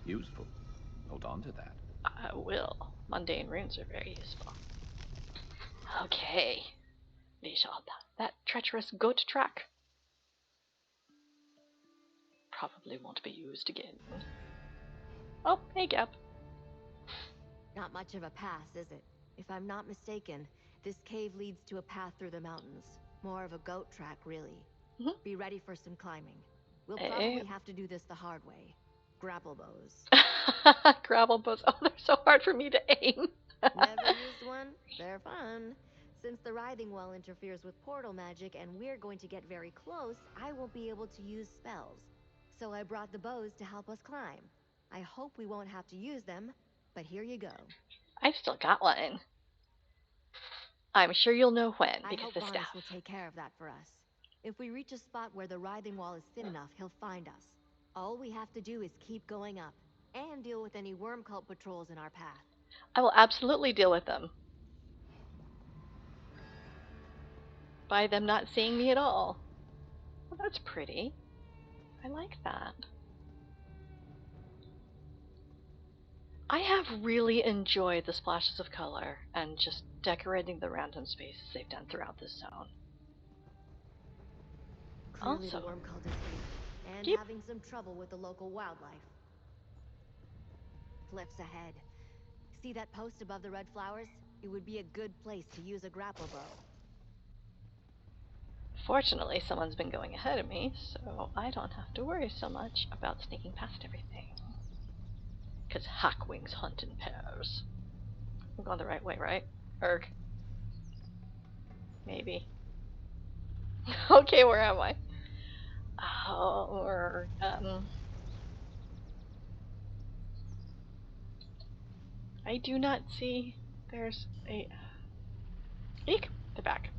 Useful. Hold on to that. I will. Mundane runes are very useful. Okay. That treacherous goat track probably won't be used again. Oh, hey Gap. Not much of a pass, is it? If I'm not mistaken, this cave leads to a path through the mountains. More of a goat track, really. Be ready for some climbing. We'll probably have to do this the hard way. Grapple bows. Grapple bows. Oh, they're so hard for me to aim. Never used one? They're fun. Since the writhing wall interferes with portal magic and we're going to get very close, I won't be able to use spells. So I brought the bows to help us climb. I hope we won't have to use them, but here you go. I've still got one. I'm sure you'll know when, I because hope the Vanus staff. will take care of that for us. If we reach a spot where the writhing wall is thin enough, he'll find us. All we have to do is keep going up, and deal with any worm cult patrols in our path. I will absolutely deal with them. By them not seeing me at all. Well, that's pretty. I like that. I have really enjoyed the splashes of color and just decorating the random spaces they've done throughout this zone. Clearly Also, the worm cult is here, and having some trouble with the local wildlife. Cliffs ahead. See that post above the red flowers? It would be a good place to use a grapple bow. Fortunately, someone's been going ahead of me, so I don't have to worry so much about sneaking past everything. Because hawkwings hunt in pairs. I'm going the right way, right? Erg. Maybe. Okay, where am I? Oh, I do not see. There's a. Eek! They're back.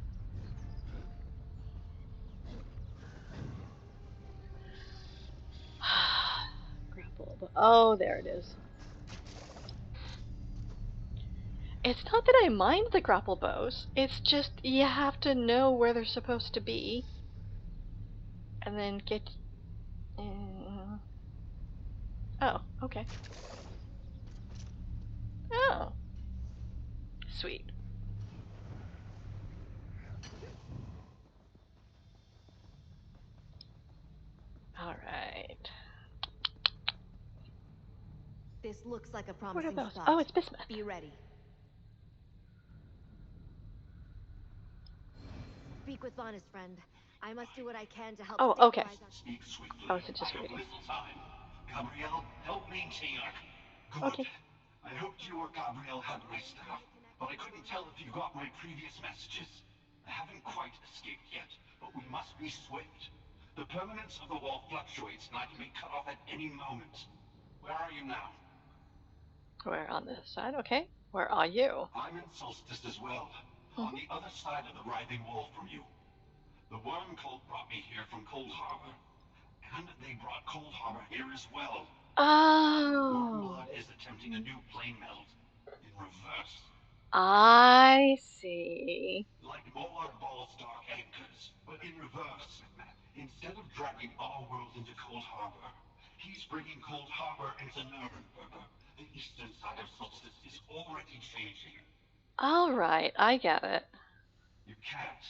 Grapple. Oh, there it is. It's not that I mind the grapple bows. It's just you have to know where they're supposed to be, and then get. Oh, okay. Oh, sweet. All right. This looks like a What are promising those? spot. Oh, it's bismuth. Be ready. Speak with Vana's friend. I must do what I can to help Oh, okay. stabilize our... Speak swiftly. I was just I have reading. little time. Gabrielle, help maintain our... Good. Okay. I hoped you or Gabrielle had my staff, but I couldn't tell if you got my previous messages. I haven't quite escaped yet, but we must be swift. The permanence of the wall fluctuates, and I can be cut off at any moment. Where are you now? We're on this side. Okay. Where are you? I'm in Solstice as well, on the other side of the writhing wall from you. The worm cult brought me here from Cold Harbor, and they brought Cold Harbor here as well. Oh. Wormblood is attempting a new plane meld in reverse. I see. Like Molar Ball's dark anchors, but in reverse. Instead of dragging our world into Cold Harbor, he's bringing Cold Harbor into Nuremberg. The eastern side of Solstice is already changing. All right, I get it. You can't.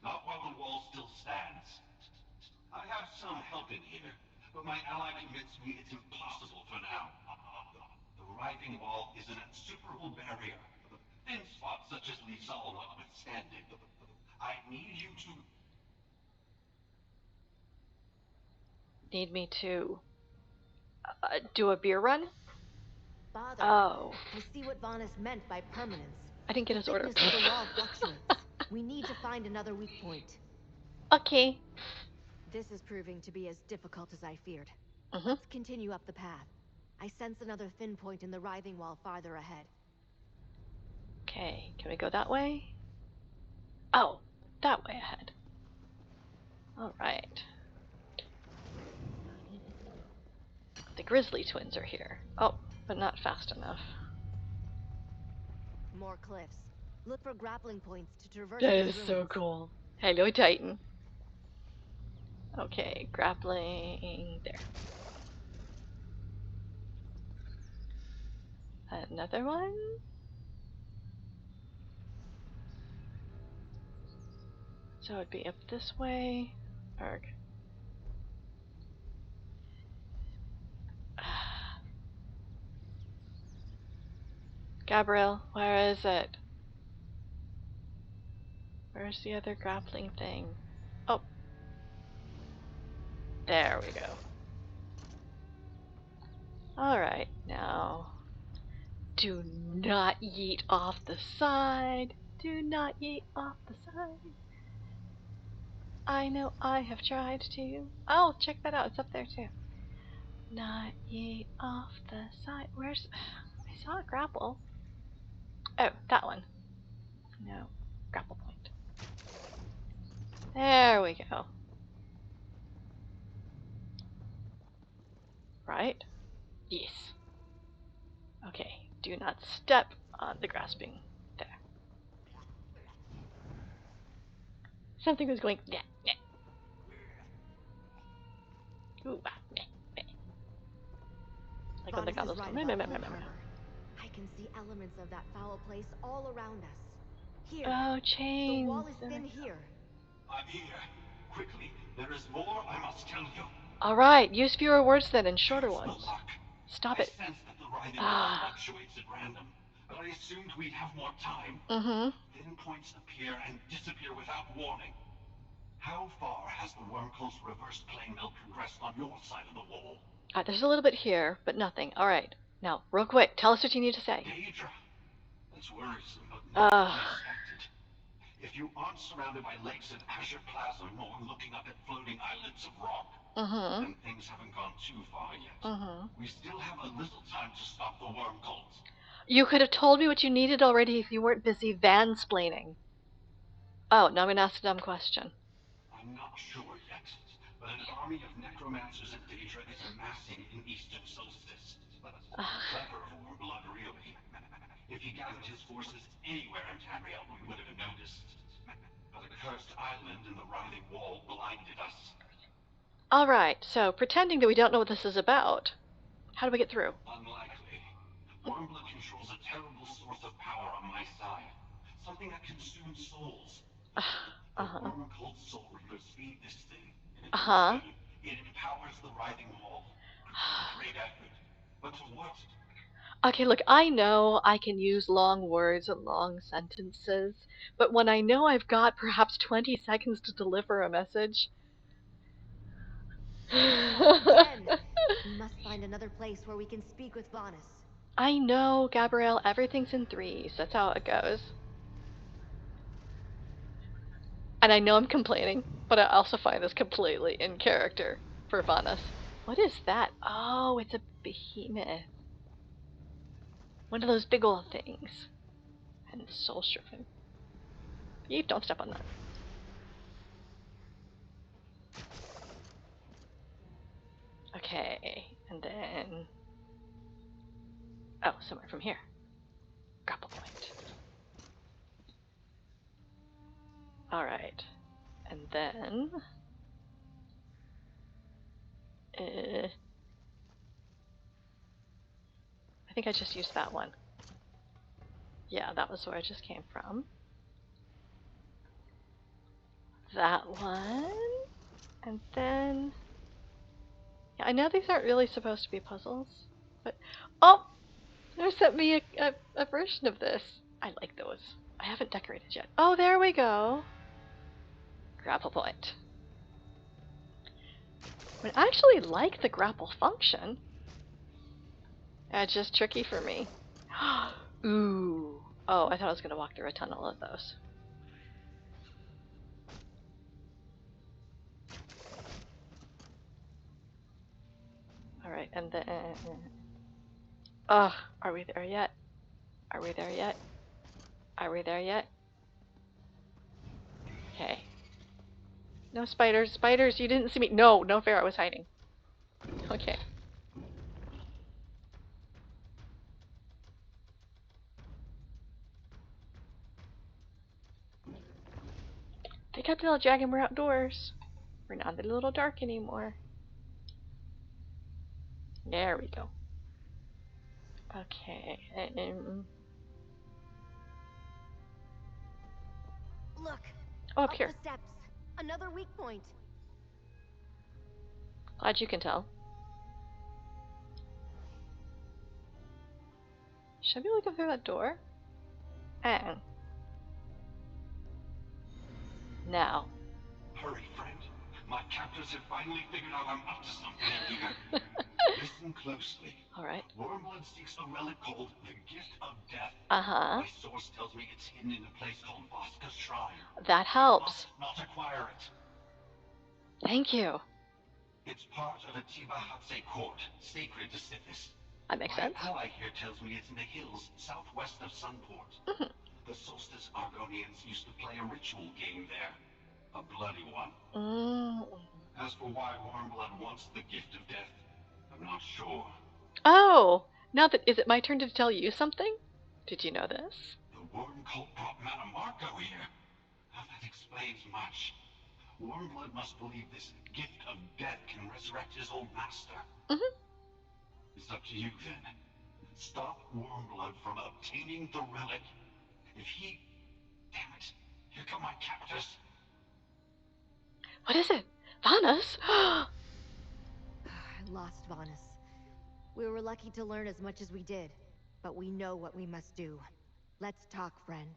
Not while the wall still stands. I have some help in here, but my ally convinced me it's impossible for now. The writhing wall is an insuperable barrier. Thin spots such as Lizal notwithstanding. I need you to... Need me to do a beer run? Father, Oh. I see what Vanas meant by permanence. I didn't get his order. The thickness of the wall fluctuates. We need to find another weak point. Okay. This is proving to be as difficult as I feared. Let's continue up the path. I sense another thin point in the writhing wall farther ahead. Okay, can we go that way? Oh, that way ahead. All right. The Grizzly twins are here. Oh, but not fast enough. More cliffs. Look for grappling points to traverse That these is ruins. so cool. Hello, Titan. Okay, grappling there. Another one? So it'd be up this way. Arg. Gabriel, where is it? Where's the other grappling thing? Oh. There we go. Alright, now. Do not yeet off the side. Do not yeet off the side. I know I have tried to. Oh, check that out. It's up there too. Not yeet off the side. Where's... I saw a grapple. Oh, that one. No. Grapple point. There we go. right? Yes. Okay, do not step on the grasping. There. Something was going. Nah, nah. Ooh, nah, nah. Like when the goblins go. Meh, meh, meh, meh, meh, meh. I can see elements of that foul place all around us. Here. Oh, chains. The wall is thin here. I'm here. Quickly, there is more I must tell you. Alright, use fewer words then and shorter ones. Stop it. I sense that the writhing wall fluctuates at random, but I assumed we'd have more time. Thin points appear and disappear without warning. How far has the worm cult's reverse plane mill progressed on your side of the wall? There's a little bit here, but nothing. Alright. Now, real quick, tell us what you need to say. Daedra. That's worrisome, but not unexpected. If you aren't surrounded by lakes of azure plasm or looking up at floating islands of rock, then things haven't gone too far yet. We still have a little time to stop the worm cult. You could have told me what you needed already if you weren't busy vansplaining. Oh, now I'm going to ask a dumb question. I'm not sure yet, but an army of necromancers at Daedra is amassing in Eastern Solstice. Clever Warmblood, really. If he gathered his forces anywhere in Tamriel, we would have noticed. But a cursed island in the writhing wall blinded us. Alright, so pretending that we don't know what this is about, how do we get through? Unlikely. Warmblood controls a terrible source of power on my side. Something that consumes souls. The worm cult soul reapers feed this thing. It empowers the writhing wall. Great effort. But to what? Okay, look, I know I can use long words and long sentences, but when I know I've got perhaps 20 seconds to deliver a message... Again. We must find another place where we can speak with Vanus. I know, Gabrielle, everything's in threes. That's how it goes. And I know I'm complaining, but I also find this completely in character for Vanus. What is that? Oh, it's a behemoth. One of those big old things. And soul stripping. Eve, don't step on that. Okay, and then... Oh, somewhere from here. Grapple point. Alright. And then... I think I just used that one. Yeah, that was where I just came from. That one. And then... Yeah, I know these aren't really supposed to be puzzles, but... Oh! They sent me a version of this. I like those. I haven't decorated yet. Oh, there we go. Grapple point. I actually like the grapple function. It's just tricky for me. Ooh. Oh, I thought I was going to walk through a tunnel of those. Alright, and then... Ugh, are we there yet? Are we there yet? Are we there yet? Okay. No spiders. Spiders, you didn't see me. No, no fair, I was hiding. Okay. Pick up the little dragon, we're outdoors. We're not a little dark anymore. There we go. Okay. Look. Oh, up here. The steps. Another weak point. Glad you can tell. Should I be looking through that door? Now. Hurry, friend. My captors have finally figured out I'm up to something here. Listen closely. Alright. Wormblood seeks a relic called the Gift of Death. My source tells me it's hidden in a place called Voska's Shrine. That helps. You must not acquire it. Thank you. It's part of a Tibahatse court, sacred to Sithis. That makes sense. My ally here tells me it's in the hills southwest of Sunport. The Solstice Argonians used to play a ritual game there. A bloody one. As for why Warmblood wants the Gift of Death, I'm not sure. Oh, now that is it my turn to tell you something? Did you know this? The worm cult brought Manamarco here. Now that explains much. Wormblood must believe this gift of death can resurrect his old master. Mm-hmm. It's up to you then. Stop Wormblood from obtaining the relic. If he... Damn it. Here come my captors. What is it? Vanus? I lost Vanus. We were lucky to learn as much as we did, but we know what we must do. Let's talk, friend.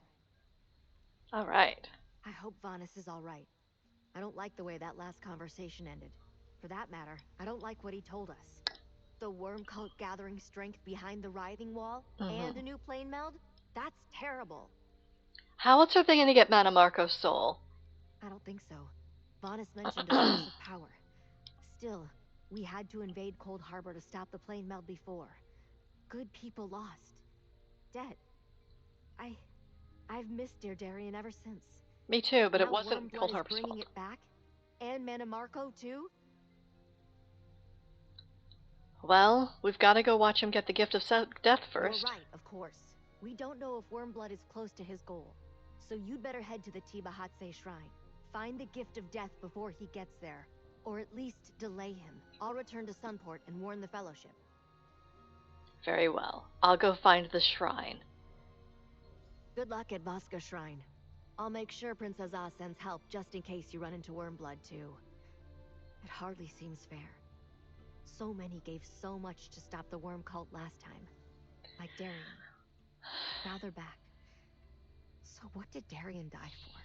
All right. I hope Vanus is all right. I don't like the way that last conversation ended. For that matter, I don't like what he told us. The worm cult gathering strength behind the writhing wall and a new plane meld? That's terrible. How else are they going to get Manamarco's soul? I don't think so. Vanus mentioned a source of power. Still, we had to invade Cold Harbor to stop the plane meld before. Good people lost. Dead. I've missed dear Darien ever since. Me too, but now it wasn't Wormblood Cold is Harbor's bringing fault. it back? And Manamarco too? Well, we've got to go watch him get the gift of death first. You're right, of course. We don't know if Wormblood is close to his goal. So you'd better head to the Tibahatse Shrine. Find the gift of death before he gets there. Or at least delay him. I'll return to Sunport and warn the Fellowship. Very well. I'll go find the shrine. Good luck at Vaska Shrine. I'll make sure Prince Azaz sends help just in case you run into Wormblood too. It hardly seems fair. So many gave so much to stop the worm cult last time. Like Darien. Now they're back. So what did Darien die for?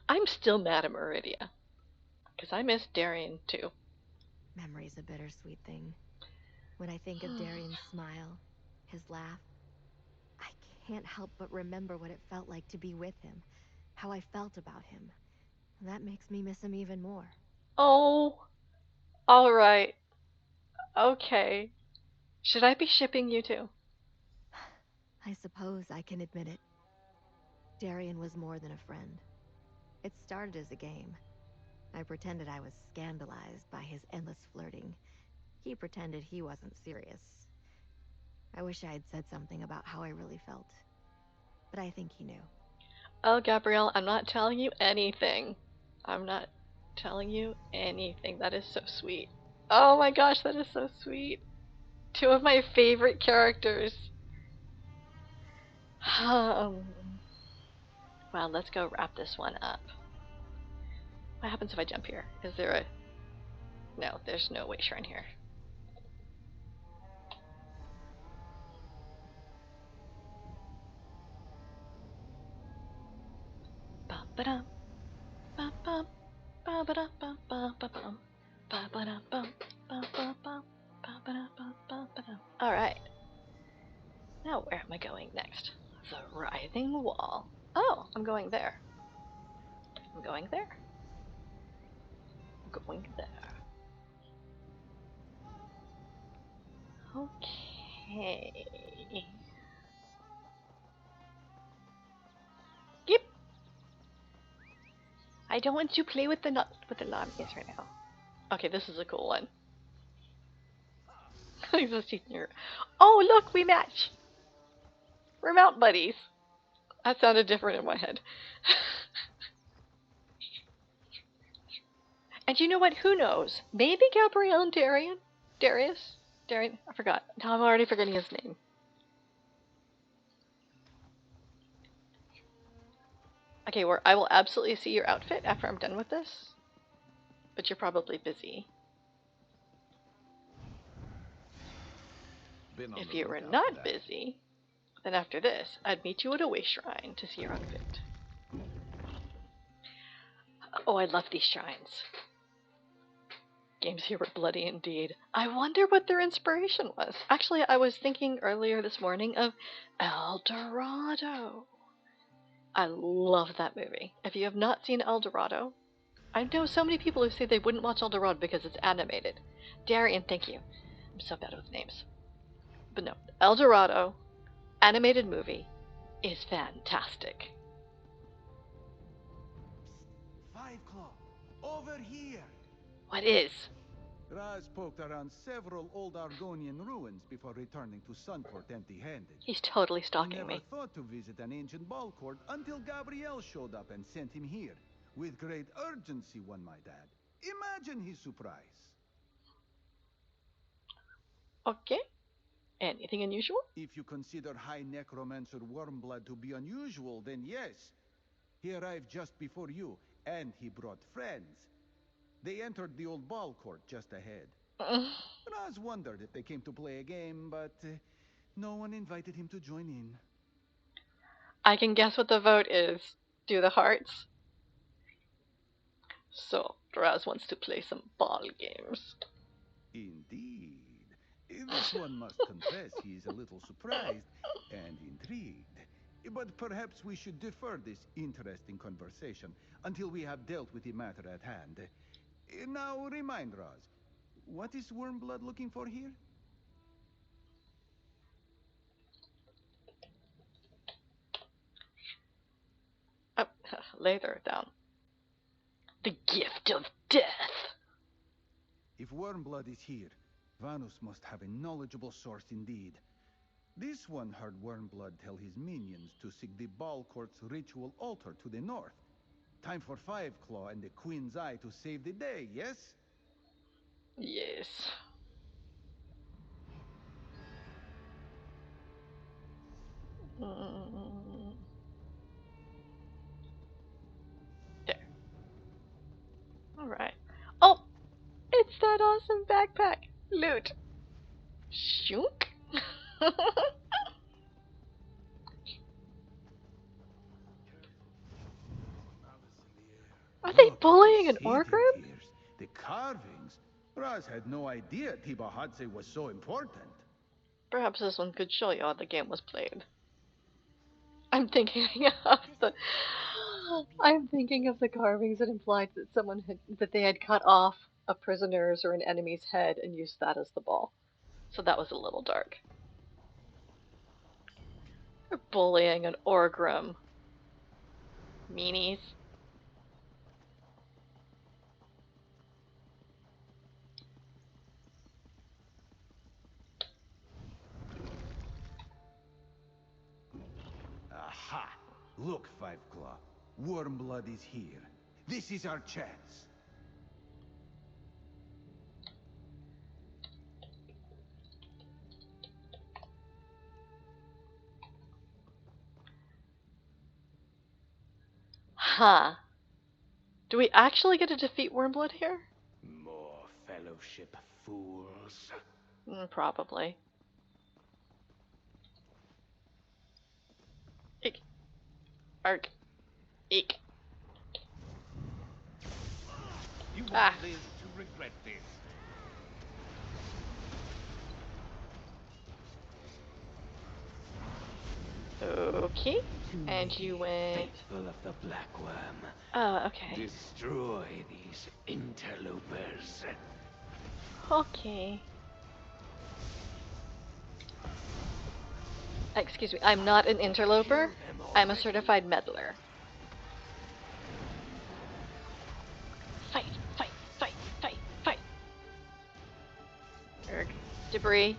I'm still mad at Meridia. Because I miss Darien too. Memory's a bittersweet thing. When I think of Darien's smile, his laugh, I can't help but remember what it felt like to be with him. How I felt about him. And that makes me miss him even more. Oh, alright. Okay. Should I be shipping you two? I suppose I can admit it. Darien was more than a friend. It started as a game. I pretended I was scandalized by his endless flirting. He pretended he wasn't serious. I wish I had said something about how I really felt. But I think he knew. Oh, Gabrielle, I'm not telling you anything. I'm not telling you anything. That is so sweet. Oh my gosh, that is so sweet. Two of my favorite characters. Well, let's go wrap this one up. What happens if I jump here? Is there a... No, there's no way shrine here. Ba-ba-dum. Ba-bum. Ba-ba-dum. Ba-ba-dum. Ba-ba-dum. Ba-ba-dum. Ba-ba-dum. Alright. Now where am I going next? The writhing wall. Oh, I'm going there. I'm going there. I'm going there. Okay. Yep. I don't want to play with the llamas right now. Okay, this is a cool one. He's just teaching her. Oh, look, we match. We're mount buddies. That sounded different in my head. And you know what? Who knows? Maybe Gabrielle and Darien? Darian? I forgot. Now I'm already forgetting his name. Okay, I will absolutely see your outfit after I'm done with this. But you're probably busy. If you were not busy, then after this, I'd meet you at a way shrine to see your outfit. Oh, I love these shrines. Games here were bloody indeed. I wonder what their inspiration was. Actually, I was thinking earlier this morning of El Dorado. I love that movie. If you have not seen El Dorado, I know so many people who say they wouldn't watch El Dorado because it's animated. Darien, thank you. I'm so bad with names. But no, El Dorado, animated movie, is fantastic. Five Claw, over here. What is? Raz poked around several old Argonian ruins before returning to Sunport empty-handed. He's totally He stalking never me. thought to visit an ancient ball court until Gabrielle showed up and sent him here. With great urgency, one might add. Imagine his surprise. Okay. Anything unusual? If you consider High Necromancer Wormblood to be unusual, then yes. He arrived just before you, and he brought friends. They entered the old ball court just ahead. Raz wondered if they came to play a game, but no one invited him to join in. I can guess what the vote is. Do the hearts. So, Raz wants to play some ball games. Indeed. This one must confess he is a little surprised and intrigued. But perhaps we should defer this interesting conversation until we have dealt with the matter at hand. Now, remind Raz, what is Wormblood looking for here? Oh, later down. The gift of death. If Wormblood is here, Vanus must have a knowledgeable source indeed. This one heard Wormblood tell his minions to seek the ball court's ritual altar to the north. Time for Five Claw and the Queen's Eye to save the day, yes? Yes. There. Alright. Oh! It's that awesome backpack! Loot! Shunk! Are they bullying an Orgrim? The carvings? Raz had no idea Tibahadze was so important. Perhaps this one could show you how the game was played. I'm thinking of the carvings that implied that that they had cut off a prisoner's or an enemy's head and used that as the ball. So that was a little dark. They're bullying an Orgrim. Meanies. Aha! Look, Five Claw. Wormblood is here. This is our chance. Huh. Do we actually get to defeat Wormblood here? More fellowship fools. Probably. Eek. Ark. Eek. You won't live to regret this. Okay. And you went... Faithful of the Black Worm. Oh, okay. Destroy these interlopers. Okay. Excuse me, I'm not an interloper. I'm a certified meddler. Fight, fight, fight, fight, fight. Erg. Debris.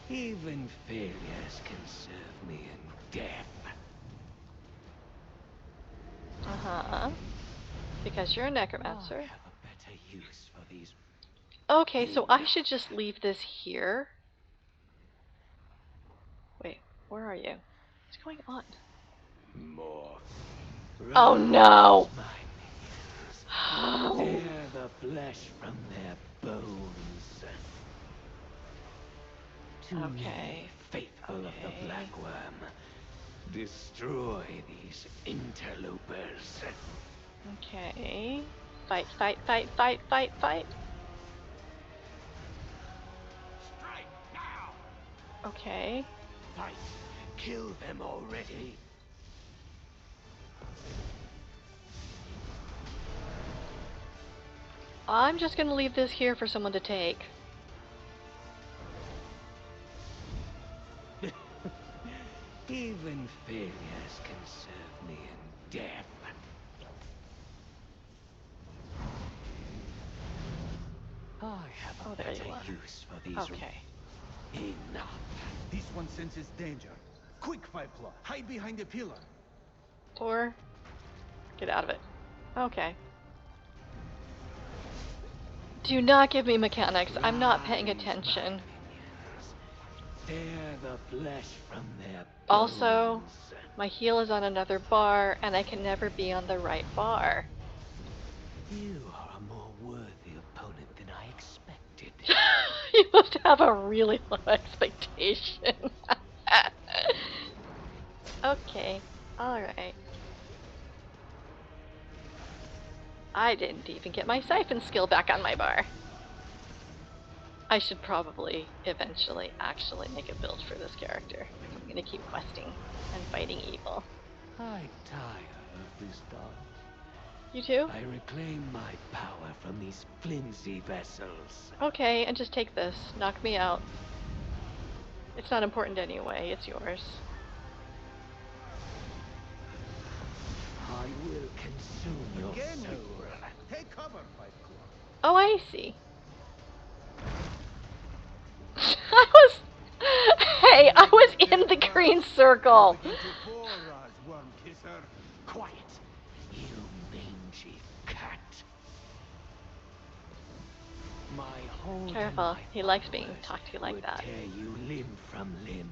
Even failures can serve me in death. Uh-huh. Because you're a necromancer. I have a better use for these. Okay, so I should just leave this here. Wait, where are you? What's going on? More. Oh no! Tear the flesh from their bones. Okay. Faithful of the Black Worm. Destroy these interlopers. Okay. Fight, fight, fight, fight, fight, fight. Strike now! Okay. Fight. Kill them already. I'm just gonna leave this here for someone to take. Even failures can serve me in death. Oh, there you are. use for these. Okay. Enough. This one senses danger. Quick, Five Claw. Hide behind the pillar. Or get out of it. Okay. Do not give me mechanics. I'm not paying attention. Tear the flesh from their bones. Also, my heel is on another bar, and I can never be on the right bar. You are a more worthy opponent than I expected. You must have a really low expectation. Okay, alright. I didn't even get my siphon skill back on my bar. I should probably eventually actually make a build for this character. I'm gonna keep questing and fighting evil. I tire of this dog. You too? I reclaim my power from these flimsy vessels. Okay, and just take this. Knock me out. It's not important anyway, it's yours. I will consume your soul. Take cover, Five Claw. Oh, I see. Hey, I was in the green circle. Quiet, you mangy cat. My whole Careful, he likes being talked to like that. tear you limb from limb.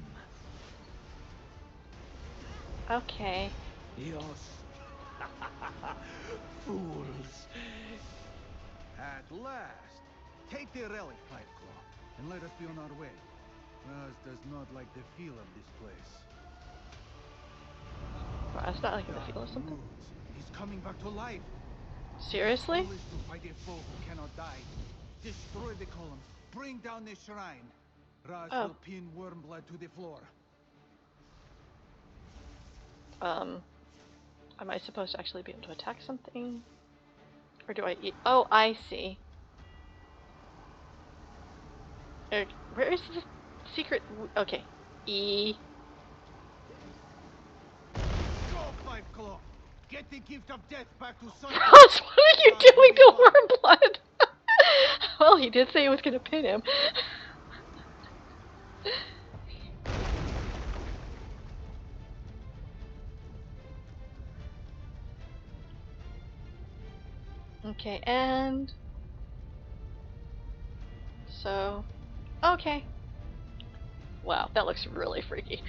Okay. Yes. Fools. At last. Take the relic, Five Claw, and let us be on our way. Raz does not like the feel of this place. Raz not like the feel of something? He's coming back to life. Seriously? It's foolish to fight a foe who cannot die. Destroy the column. Bring down the shrine. Raz will pin Wormblood to the floor. Am I supposed to actually be able to attack something? Or do I eat? Oh, I see. Where is the secret? Okay. E. Go, Five Claw. Get the gift of death back to Sun. Ross, what are you doing to Wormblood? Well, he did say he was gonna pin him. Okay, and so, okay. Wow, that looks really freaky.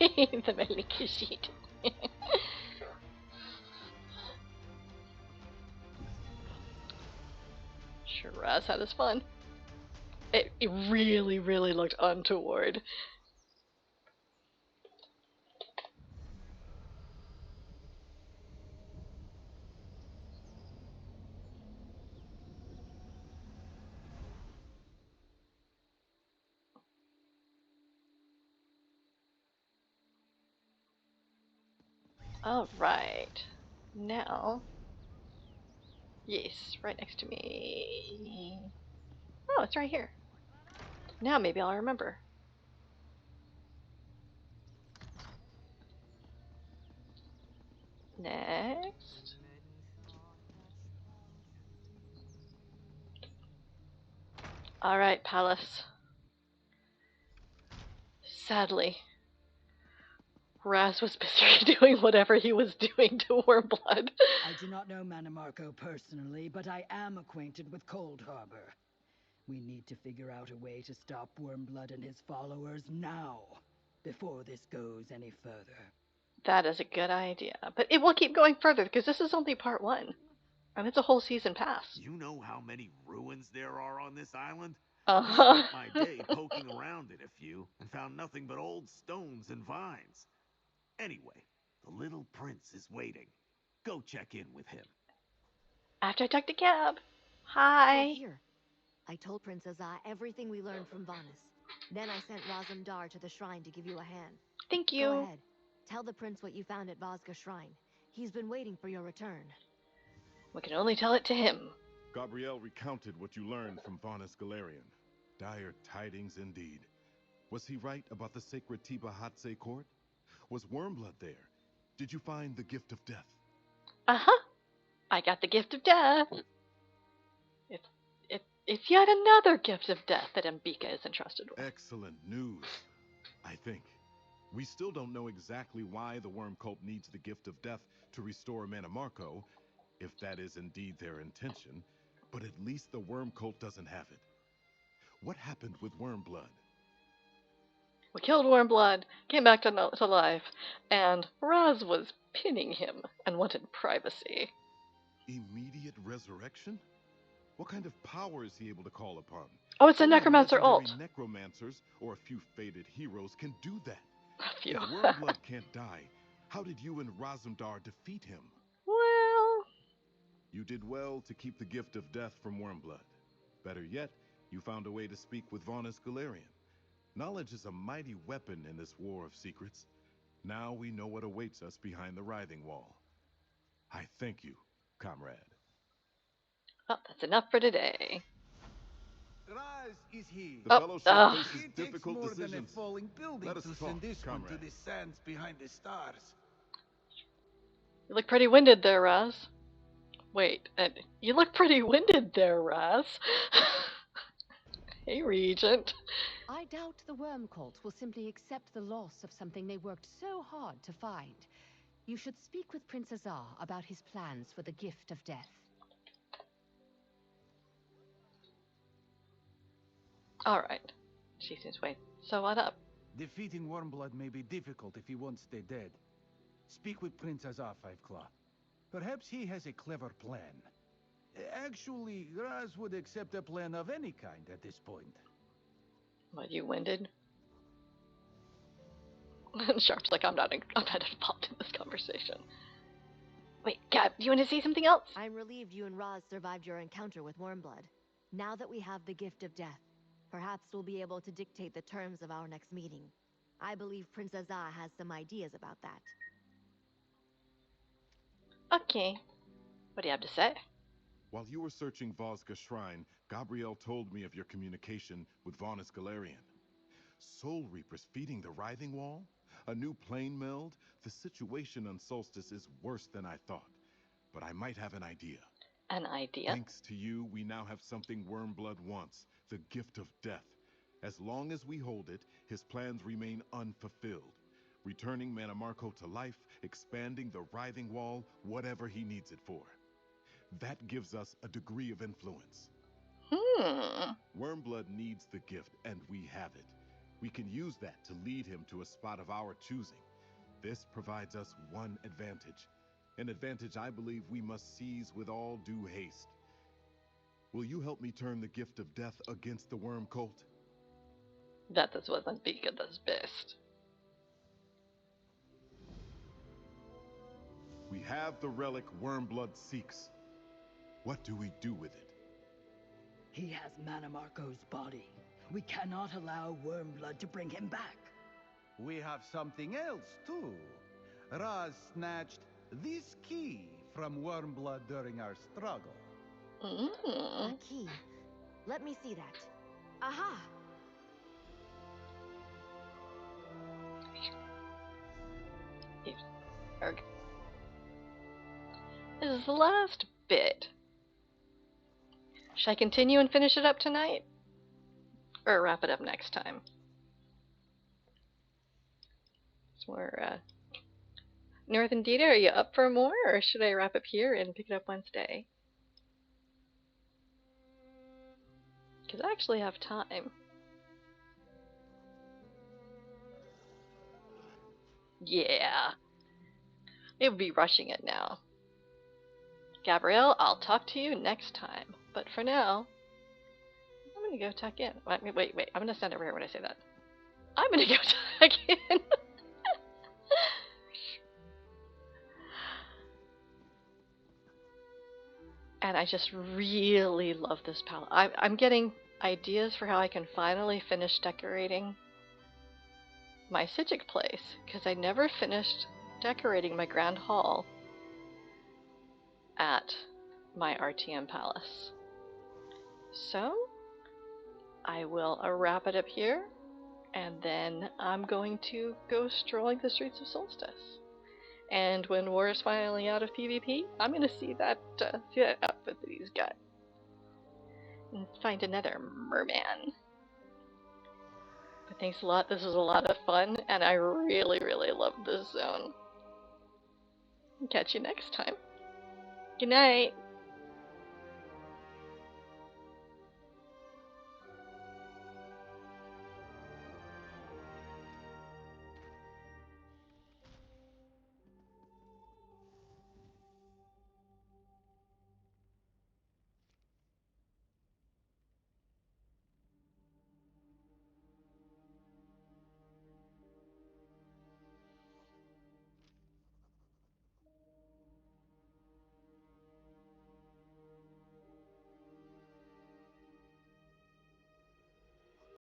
The Malika sheet. Sure, Raz had his fun. It really, really looked untoward. Alright. Now. Yes, right next to me. Oh, it's right here. Now maybe I'll remember. Next. Alright, Palace. Sadly, Raz was busy doing whatever he was doing to Wormblood. I do not know Manimarco personally, but I am acquainted with Cold Harbor. We need to figure out a way to stop Wormblood and his followers now, before this goes any further. That is a good idea. But it will keep going further, because this is only part 1. And it's a whole season pass. You know how many ruins there are on this island? Uh-huh. I spent my day poking around in a few, and found nothing but old stones and vines. Anyway, the little prince is waiting. Go check in with him. After I talk to Cab. Hi. So here, I told Prince Azah everything we learned from Vanus. Then I sent Razum Dar to the shrine to give you a hand. Thank you. Go ahead. Tell the prince what you found at Vazga Shrine. He's been waiting for your return. We can only tell it to him. Gabrielle recounted what you learned from Vanus Galarian. Dire tidings indeed. Was he right about the sacred Tiba Hatse court? Was Wormblood there? Did you find the gift of death? Uh-huh. I got the gift of death. It's yet another gift of death that Mbika is entrusted with. Excellent news, I think. We still don't know exactly why the worm cult needs the gift of death to restore Manamarco, if that is indeed their intention, but at least the worm cult doesn't have it. What happened with Wormblood? We killed Wormblood, came back to life, and Raz was pinning him and wanted privacy. Immediate resurrection? What kind of power is he able to call upon? Oh, it's a Only necromancer legendary ult. necromancers or a few fated heroes can do that. A few. If Wormblood can't die, how did you and Razumdar defeat him? Well... You did well to keep the gift of death from Wormblood. Better yet, you found a way to speak with Vaunus Galarian. Knowledge is a mighty weapon in this war of secrets. Now we know what awaits us behind the writhing wall. I thank you, comrade. Well, that's enough for today. Raz is here. The Fellowship faces It difficult takes more decisions. than a falling building Let us to talk, send this one to comrade. the sands behind the stars. You look pretty winded there, Raz. Wait, you look pretty winded there, Raz. Hey, Regent. I doubt the worm cult will simply accept the loss of something they worked so hard to find. You should speak with Prince Azar about his plans for the gift of death. Alright. She seems wait. So what up? Defeating Wormblood may be difficult if he won't stay dead. Speak with Prince Azar, Fiveclaw. Perhaps he has a clever plan. Actually, Raz would accept a plan of any kind at this point. What, you winded? Sharp's like, I'm not involved in this conversation. Wait, Gab, you want to say something else? I'm relieved you and Raz survived your encounter with Wormblood. Now that we have the gift of death, perhaps we'll be able to dictate the terms of our next meeting. I believe Prince Azar has some ideas about that. Okay. What do you have to say? While you were searching Vosga Shrine, Gabrielle told me of your communication with Vaunus Galarian. Soul Reapers feeding the writhing wall? A new plane meld? The situation on Solstice is worse than I thought. But I might have an idea. An idea? Thanks to you, we now have something Wormblood wants. The gift of death. As long as we hold it, his plans remain unfulfilled. Returning Manamarco to life, expanding the writhing wall, whatever he needs it for. That gives us a degree of influence. Wormblood needs the gift, and we have it. We can use that to lead him to a spot of our choosing. This provides us one advantage. An advantage I believe we must seize with all due haste. Will you help me turn the gift of death against the worm cult? That is what Mbika does best. We have the relic Wormblood seeks. What do we do with it? He has Manamarco's body. We cannot allow Wormblood to bring him back. We have something else, too. Raz snatched this key from Wormblood during our struggle. A key. Let me see that. Aha! This is the last bit. Should I continue and finish it up tonight? Or wrap it up next time? So we're, Northern Dita, are you up for more? Or should I wrap up here and pick it up Wednesday? Because I actually have time. Yeah. It would be rushing it now. Gabrielle, I'll talk to you next time. But for now, I'm gonna go tuck in. Wait. I'm gonna stand over here when I say that. I'm gonna go tuck in. And I just really love this palette. I'm getting ideas for how I can finally finish decorating my Sijic place, because I never finished decorating my Grand Hall at my RTM Palace. So, I will wrap it up here, and then I'm going to go strolling the streets of Solstice. And when war is finally out of PvP, I'm gonna see that outfit that he's got. And find another merman. But thanks a lot, this was a lot of fun, and I really, really love this zone. Catch you next time. Good night!